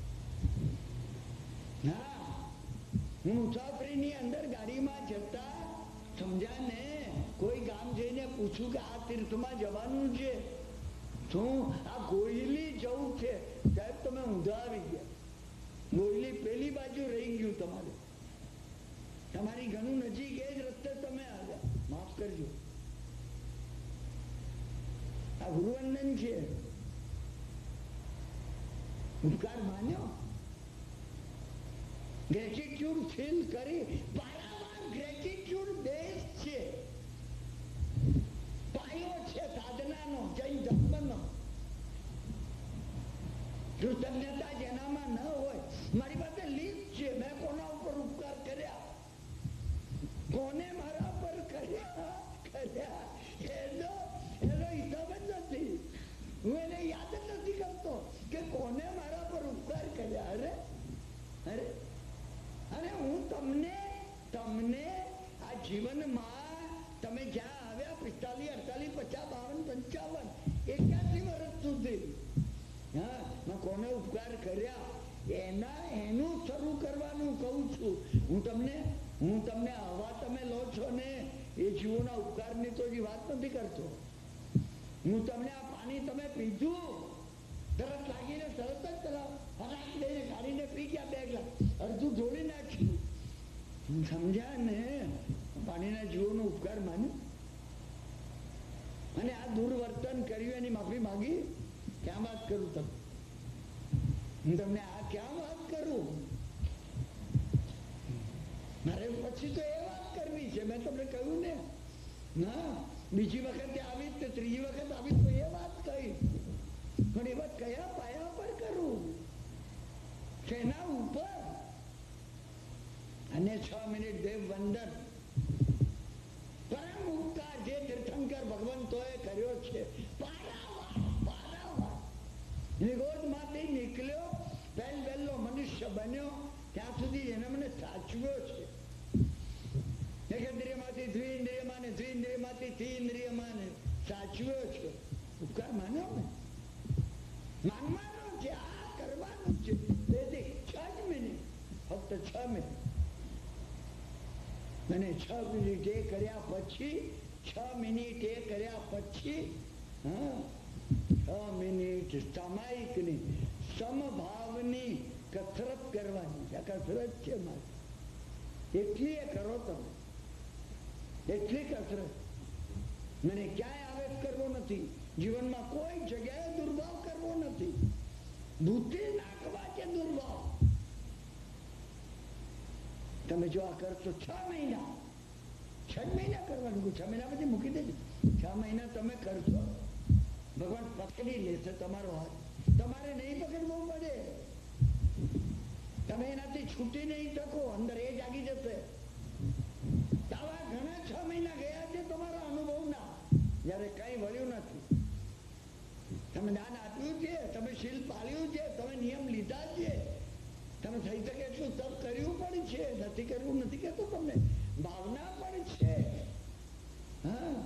હા, હું મુસાફરીની અંદર ગાડીમાં જતા સમજ્યા ને, કોઈ ગામ જઈને પૂછું કે આ તીર્થમાં જવાનું છે, શું આ ગોયલી જવું છે? સાહેબ તમે ઊંધા આવી ગયા, ગોયલી પેલી બાજુ રહી ગયું તમારે, તમારી ઘણું નજીક એ જ રસ્તે તમે આવ્યા, માફ કરજો. આ ગુરુવંદન છે, ઉપકાર માન્યો, ગ્રેટિટ્યુડ ફીલ કરી. પારાવાર ગ્રેટિટ્યુડ બેઝ છે, પાયો છે સાધનાનો, જૈન ધર્મનો. કૃતજ્ઞતા જેનામાં ન હોય, મારી પાસે લિસ્ટ છે, મેં કોના ઉપર ઉપકાર કર્યા, કોને મારા પર કર્યા એનો હિસાબ જ નથી. હું એને યાદ જ નથી કરતો કે કોને મારા પર ઉપકાર કર્યા. અરે અરે અને હું તમને આ જીવનમાં તમે જ્યાં આવ્યા 45, 48, 50, 52, 51 વર્ષ સુધી, હા, મેં કોને ઉપકાર કર્યા એનું શરૂ કરવાનું કહું છું. હું તમને હવા તમે લો છો ને, એ જીવોના ઉપકારની તો હજી વાત નથી કરતો. હું તમને આ પાણી તમે પીધું, તરત લાગીને તરત જ તલાવ હરાક લઈને કાઢીને પી ગયા 2 ગ્લાસ, અડધું ઢોળી નાખ્યું. સમજ્યા ને? પાણીના જીવોનો ઉપકાર માન્યો અને આ દુર્વર્તન કર્યું એની માફી માંગી. ક્યાં વાત કરું તમે? હું તમને આ ક્યાં વાત કરું? મારે પછી તો એ વાત કરવી છે, મેં તમને કહ્યું ને. ના, બીજી વખતે આવી તો ત્રીજી વખત આવી તો એ વાત કહી, પણ એ વાત કયા પાયા પર કરું, શેના ઉપર? અને 6 મિનિટ દેવ વંદન પરમ ઉપકાર જે તીર્થંકર ભગવંતોએ કર્યો છે, પારાવાર નિગોદમાંથી નીકળ્યો, પહેલો મનુષ્ય બન્યો, ત્યાં સુધી એને મને સાચવ્યો છે. એકઇન્દ્રિયમાંથી દ્વિઇન્દ્રિયમાં ને દ્વિઇન્દ્રિયમાંથી ત્રિઇન્દ્રિયમાં ને સાચવ્યો છે. ઉપકાર માન્યો ને? માનવાનો છે, આ કરવાનું છે. 6 જ મિનિટ, ફક્ત 6 મિનિટ. અને 6 મિનિટ એ કર્યા પછી, 6 મિનિટ એ કર્યા પછી, હા, 6 મિનિટ સામાયિકની સમભાવની કસરત કરવાની છે. કસરત છે મારી, એટલી એ કરો તમે, એટલી કસરત. મને ક્યાંય આવેશ કરવો નથી, જીવનમાં કોઈ જગ્યાએ દુર્ભાવ કરવો નથી. બુદ્ધિ નાખવા છે દુર્ભાવ. તમે જો આ કરશો 6 મહિના, 6 મહિના કરવાનું, 6 મહિના પછી મૂકી દેજો. 6 મહિના તમે કરશો, ભગવાન પકડી લેશે તમારો હાથ. તમારે નહીં પકડવો પડે, તમે એનાથી છૂટી નહીં શકો, અંદર એ જાગી જશે. આવા ઘણા 6 મહિના ગયા છે તમારા અનુભવના, જયારે કઈ વળ્યું નથી. તમે દાન આપ્યું છે, તમે શીલ પાળ્યું છે, તમે નિયમ લીધા છે, તમે થઈ શકે એટલું તપ કર્યું પણ છે, નથી કરવું નથી કહેતો તમને, ભાવના પણ છે. હા,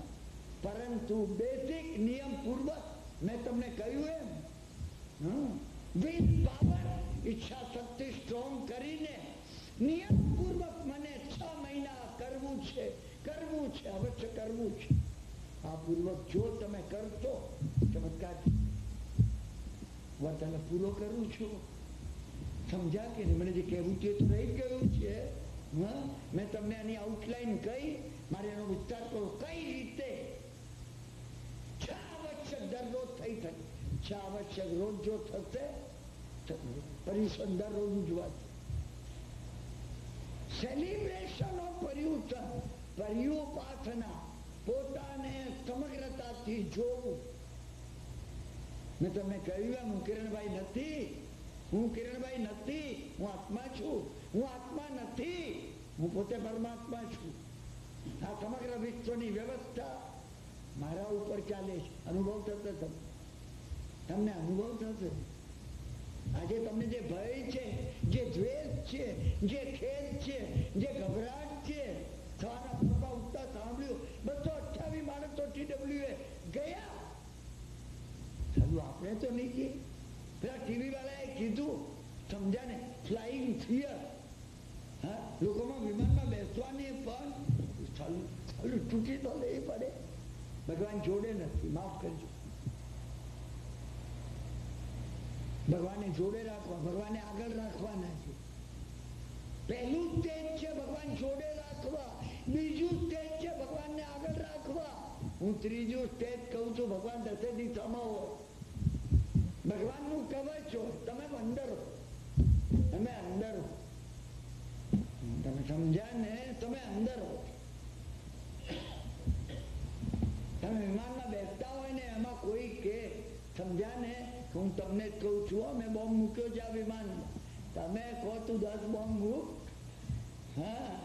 પરંતુ બેઝિક નિયમ પૂર્વક મેં તમને કહ્યું એમ, વિથ પાવર, ઈચ્છા શક્તિ સ્ટ્રોંગ કરીને નિયમ પૂર્વક મને 6 મહિના કરવું છે, અવશ્ય કરવું છે. આ પૂર્વક જો તમે કરશો, ચમત્કાર વર્તન પૂરો કરું છું. સમજ્યા કે મને જે કહેવું છે તો રહી ગયું છે. મેં તમને આની આઉટલાઈન કહી, મારે એનો વિસ્તાર કરો. કઈ રીતે 6 આવશ્યક દરરોજ થઈ શકે, 6 આવશ્યક રોજ જો થશે, પર્યુષણ દરરોજ ઉજવાશે. સેલિબ્રેશન ઓફ પર્યુષણ, પર્યુપાસના, પોતાને સમગ્રતાથી જોવું. મેં તમને કહ્યું એમ, હું કિરણભાઈ નથી, હું આત્મા છું. હું આત્મા નથી, હું પોતે પરમાત્મા છું. આ સમગ્ર વિશ્વની વ્યવસ્થા મારા ઉપર ચાલે છે. અનુભવ થશે તમને અનુભવ થશે. આજે તમને જે ભય છે, જે દ્વેષ છે, જે ખેદ છે, જે ગભરાટ છે, સવારના પગમાં ઉઠતા સાંભળ્યું 228 માણસો TWA ગયા. સારું આપણે તો નહીં જઈએ. પેલા ટીવી વાળાએ કીધું, સમજ્યા ને, ફ્લાઇંગ ફિયર. હા, લોકોમાં વિમાનમાં બેસવાની પણ તૂટી તો લેવી પડે. ભગવાન જોડે નથી, માફ કરજો. ભગવાનને જોડે રાખવા, ભગવાનને આગળ રાખવાના છે. પહેલું સ્ટેજ છે ભગવાન જોડે રાખવા, બીજું સ્ટેજ છે ભગવાનને આગળ રાખવા. હું ત્રીજું સ્ટેજ કહું છું, ભગવાન દસે દિશામાં હોય, ભગવાનનું કવચ હોય, તમે અંદર હો, તમે અંદર હો. તમે સમજ્યા ને? તમે અંદર હો. તમે વિમાનમાં બેસતા હોય ને, એમાં કોઈ કે, સમજ્યા ને, હું તમને જ કહું છું, મેં બોમ્બ મૂક્યો છે આ વિમાનમાં, તમે કહો તું 10 બોમ્બ મૂક. હા,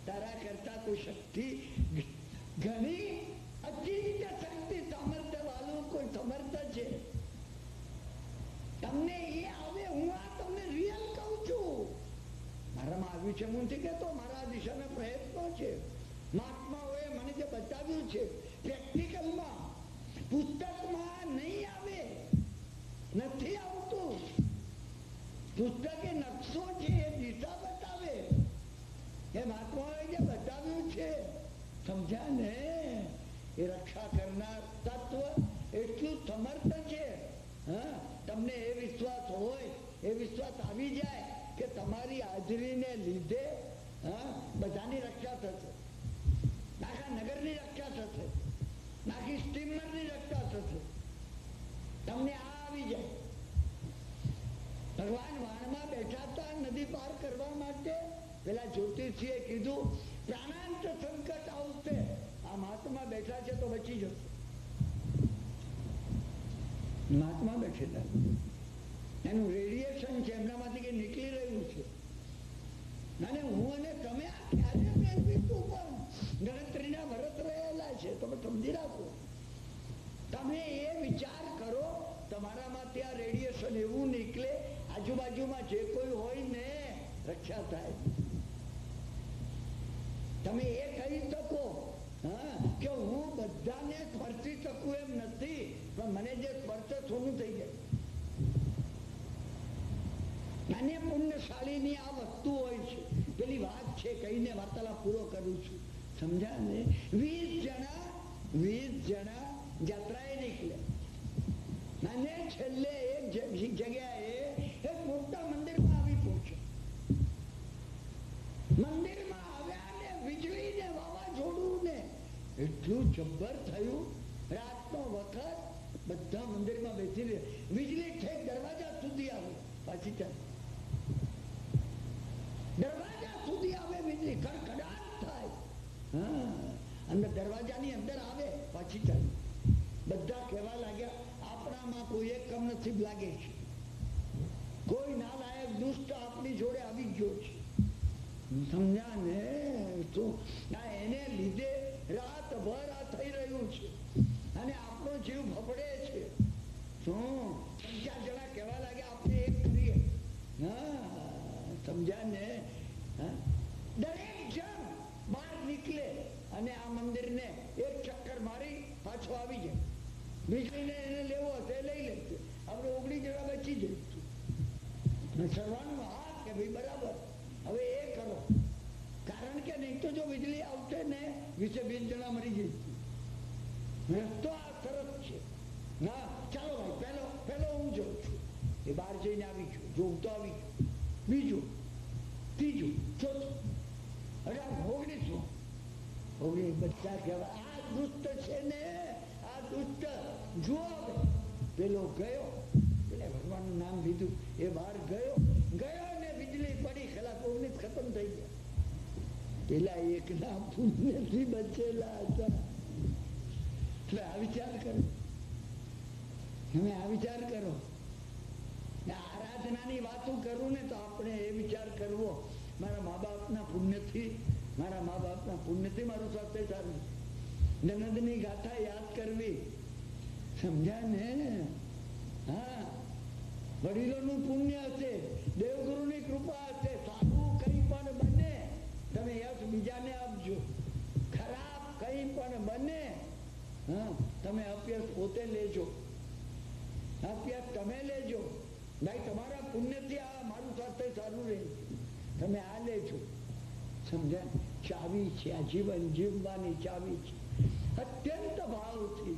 તારા કરતા તો શક્તિ ઘણી અચિંત્ય શક્તિ સામર્થ્ય વાળું કોઈ સમર્થ છે. તમને એ આવે, હું આ તમને રિયલ કહું છું. મારામાં આવ્યું છે, હું નથી કહેતો, મારા દિશાના પ્રયત્નો છે. મહાત્માઓએ મને જે બતાવ્યું છે પ્રેક્ટિકલમાં, પુસ્તકમાં નહીં આવે, નથી આવતું. પુસ્તકે નકશો છે, એ દિશા બતાવે. એ મહાત્માઓએ જે બતાવ્યું છે, સમજ્યા ને? એ રક્ષા કરનાર તત્વ એટલું સમર્થ છે. હા, તમને એ વિશ્વાસ હોય, એ વિશ્વાસ આવી જાય કે તમારી હાજરીને લીધે બધાની રક્ષા થશે, આખા નગરની રક્ષા થશે, આખી સ્ટીમરની રક્ષા થશે. તમને આ આવી જાય. ભગવાન વાણમાં બેઠા હતા નદી પાર કરવા માટે. પેલા જ્યોતિષીએ કીધું પ્રાણાંત સંકટ આવશે, આ મહાત્મા બેઠા છે તો બચી જશે. મહાત્મા બેઠેલા, એનું રેડિયેશન છે, એમનામાંથી કઈ નીકળી રહ્યું છે. અને હું અને તમે આ ખ્યાલે મેળવીશું, પણ ગણતરીના વર્ષ રહેલા છે. તમે સમજી રાખો. તમે એ વિચાર કરો, તમારામાં ત્યાં રેડિયેશન એવું નીકળે, આજુબાજુમાં જે કોઈ હોય ને રક્ષા થાય. તમે એ કહી શકો કે હું બધાને સ્પર્શી શકું એમ નથી, પણ મને જે સ્પર્શ સોનું થઈ જાય. અને પુણ્યશાળીની આ વસ્તુ હોય છે. પેલી વાત છે, કહીને વાર્તાલાપ પૂરો કરું છું, સમજ્યા ને? 20 જણા યાત્રાએ નીકળ્યા અને છેલ્લે એક જગ્યાએ એક મોટા મંદિરમાં આવી પહોંચ્યા. મંદિરમાં આવ્યા ને વીજળી ને વાવાઝોડું ને એટલું જબ્બર થયું. રાતનો વખત બધા મંદિરમાં બેસી રહ્યા, વીજળી ઠેક દરવાજા સુધી આવે, પાછી ચાલે. દરવાજા સુધી આવે વીજળી, ખડખડાટ થાય. હા, અંદર દરવાજાની અંદર આવે, પાછી ચાલે. બધા કહેવા લાગ્યા આપણામાં કોઈ એક કમનસીબ લાગે છે, કોઈ નાલાયક દુષ્ટ આપણી જોડે આવી ગયો છે. સમજ્યા ને? તો એને લીધે રાતભર આ થઈ રહ્યું છે અને આપણો જીવ ફફડે છે. શું 4 જણા કહેવા લાગ્યા આપણે એક કરીએ. હા, સમજ્યા ને? દરેક જણ બહાર નીકળે અને આ મંદિરને એક ચક્કર મારી પાછો આવી જાય. વીજળીને એને લેવો હશે લઈ લેશે, આપણે 19 જણા બચી જઈશું. સર્વાનું હા કે ભાઈ બરાબર, હવે એ કરો. કારણ કે નહીં તો જો વીજળી આવશે ને 20 જણા મરી જઈશું. રસ્તો આ સરસ છે. ના ચાલો ભાઈ, પહેલો હું જાઉં છું. એ બહાર જઈને આવી ગયો, જોઉં તો આવી ગયો. બીજું, ત્રીજું, ચોથું, 19 બધા કહેવાય આ દુષ્ટ છે ને, આ દુષ્ટ. જુઓ પેલો ગયો, પેલા ભગવાનનું નામ લીધું, એ બહાર ગયો ને વીજળી પડી, ખલાસ 19 ખતમ થઈ ગયા. પેલા એકના પુણ્યથી બચેલા હતા. એટલે આ વિચાર કરો, તમે આ વિચાર કરો. આરાધનાની વાતો કરું ને તો આપણે એ વિચાર કરવો, મારા મા બાપના પુણ્યથી મારું સ્વાસ્થ્ય સારું. નનદની ગાથા યાદ કરવી, સમજ્યા ને? હા, વડીલોનું પુણ્ય હશે, દેવગુરુની કૃપા હશે, સારું કંઈ પણ બને તમે યશ બીજાને આપજો, ખરાબ કંઈ પણ બને તમે અભ્યાસ પોતે લેજો, અભ્યાસ તમે લેજો. ભાઈ તમારા પુણ્યથી આ મારું સ્વાસ્થ્ય સારું રહે, તમે આ લેજો. સમજાય? ચાવી છે, આ જીવન જીવવાની ચાવી છે. અત્યંત ભાવથી,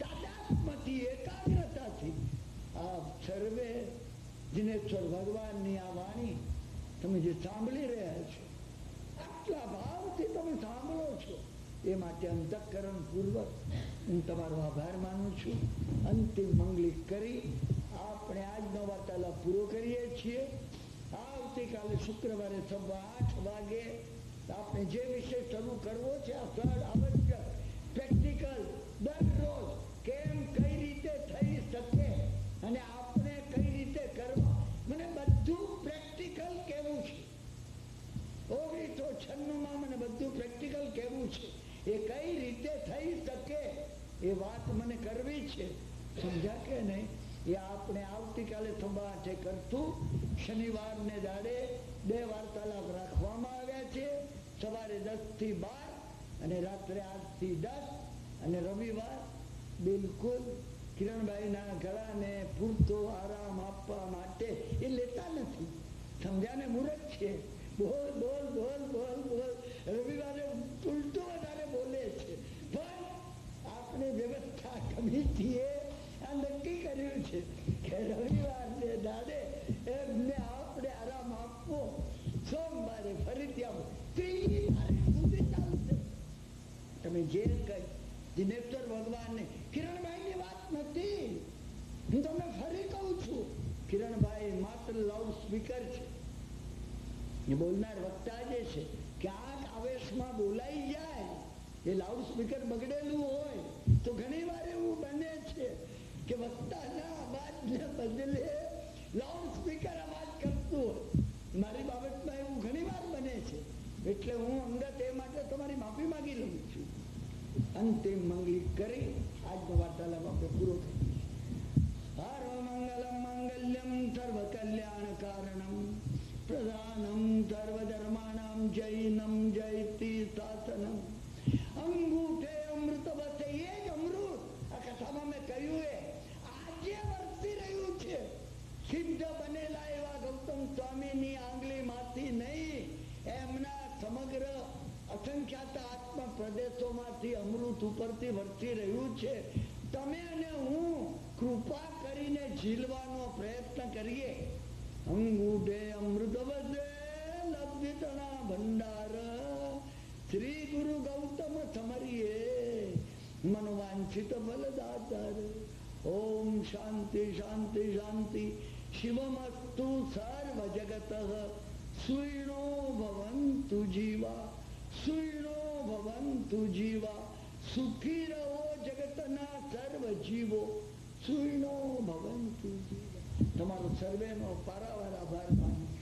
તાદાત્મ્યથી, એકાગ્રતાથી આ સર્વે દિનેશ્વર ભગવાનની આ વાણી તમે જે સાંભળી રહ્યા છો, આટલા ભાવથી તમે સાંભળો છો, એ માટે અંતઃકરણ પૂર્વક હું તમારો આભાર માનું છું. અંતિમ મંગલિક કરી આપણે આજનો વાર્તાલાપ પૂરો કરીએ છીએ. આવતીકાલે શુક્રવારે 8:15 વાગે આપણે જે વિષય શરૂ કરવો છે, આ સરળ આવશ્યક પ્રેક્ટિકલ દરરોજ કેમ કઈ રીતે થઈ શકે અને આપણે કઈ રીતે કરવા, મને બધું પ્રેક્ટિકલ કેવું છે. 1996 મને બધું પ્રેક્ટિકલ કેવું છે, એ કઈ રીતે થઈ શકે એ વાત મને કરવી છે. સમજ્યા કે નહીં? એ આપણે આવતીકાલે 8:15 કરશું. શનિવારને દાડે 2 વાર્તાલાપ રાખવામાં આવ્યા છે, સવારે 10 થી 12 અને રાત્રે 8 થી 10. અને રવિવાર બિલકુલ કિરણભાઈના ગળાને પૂરતો આરામ આપવા માટે એ લેતા નથી. સમજ્યાને? મુહૂર્ત છે, બોલ બોલ બોલ બોલ બોલ. રવિવારે ઉલટો વધારે બોલે છે, પણ આપણે વ્યવસ્થા કમિટીએ આ નક્કી કર્યું છે કે રવિવારને દાડે એમને આપણે આરામ આપવો. સોમવારે ફરીથી આવો, 3 તારીખ સુધી ચાલશે. તમે જે કઈ દિનેશ્વર ભગવાનને, કિરણભાઈની વાત નથી, હું તમને ફરી કહું છું, કિરણભાઈ માત્ર લાઉડ સ્પીકર છે. એ બોલનાર વક્તા જે છે, ક્યાંક આવેશમાં બોલાઈ જાય, એ લાઉડ સ્પીકર બગડેલું હોય તો ઘણી વાર એવું બને છે કે વક્તાના અવાજને બદલે લાઉડ સ્પીકર અવાજ કરતું હોય. મારી બાબતમાં એવું ઘણી વાર બને છે, એટલે હું અંગત એ માટે તમારી માફી માંગી લઉં છું. અંતિમ મંગલિક કરી આજનો વાર્તાલાપ આપણે પૂરો કરીએ. સર્વમંગલમ માંગલ્યમ સર્વ કલ્યાણ કારણમ પ્રધાનમ સર્વધર્માણામ જૈનમ જયતિ શાસનમ. અંગૂઠે અમૃત વસે, એ જ અમૃત આ કથામાં મેં કહ્યું એ આજે વરસી રહ્યું છે. સિદ્ધ બનેલા એવા ગૌતમ સ્વામીની આંગળીમાંથી નહીં, એમના સમગ્ર અસંખ્યાત આત્મા પ્રદેશોમાંથી અમૃત ઉપરથી વરસી રહ્યું છે. તમે અને હું કૃપા કરીને ઝીલવાનો પ્રયત્ન કરીએ. અંગૂઠે અમૃત વસે લબ્ધિતના ભંડાર, શ્રી ગુરુ ગૌતમ સમરીએ મનોવાંછિત ફલદાતાર. ઓમ શાંતિ શાંતિ શાંતિ. શિવમસ્તુ સર્વ જગત સુઈણો ભવંતુ જીવા, સુઈણો ભવંતુ જીવા. સુખી રહો જગતના સર્વ જીવો, સુઈણો ભવંતુ જીવા. તમારો સર્વેનો પારાવાર આભાર માનું.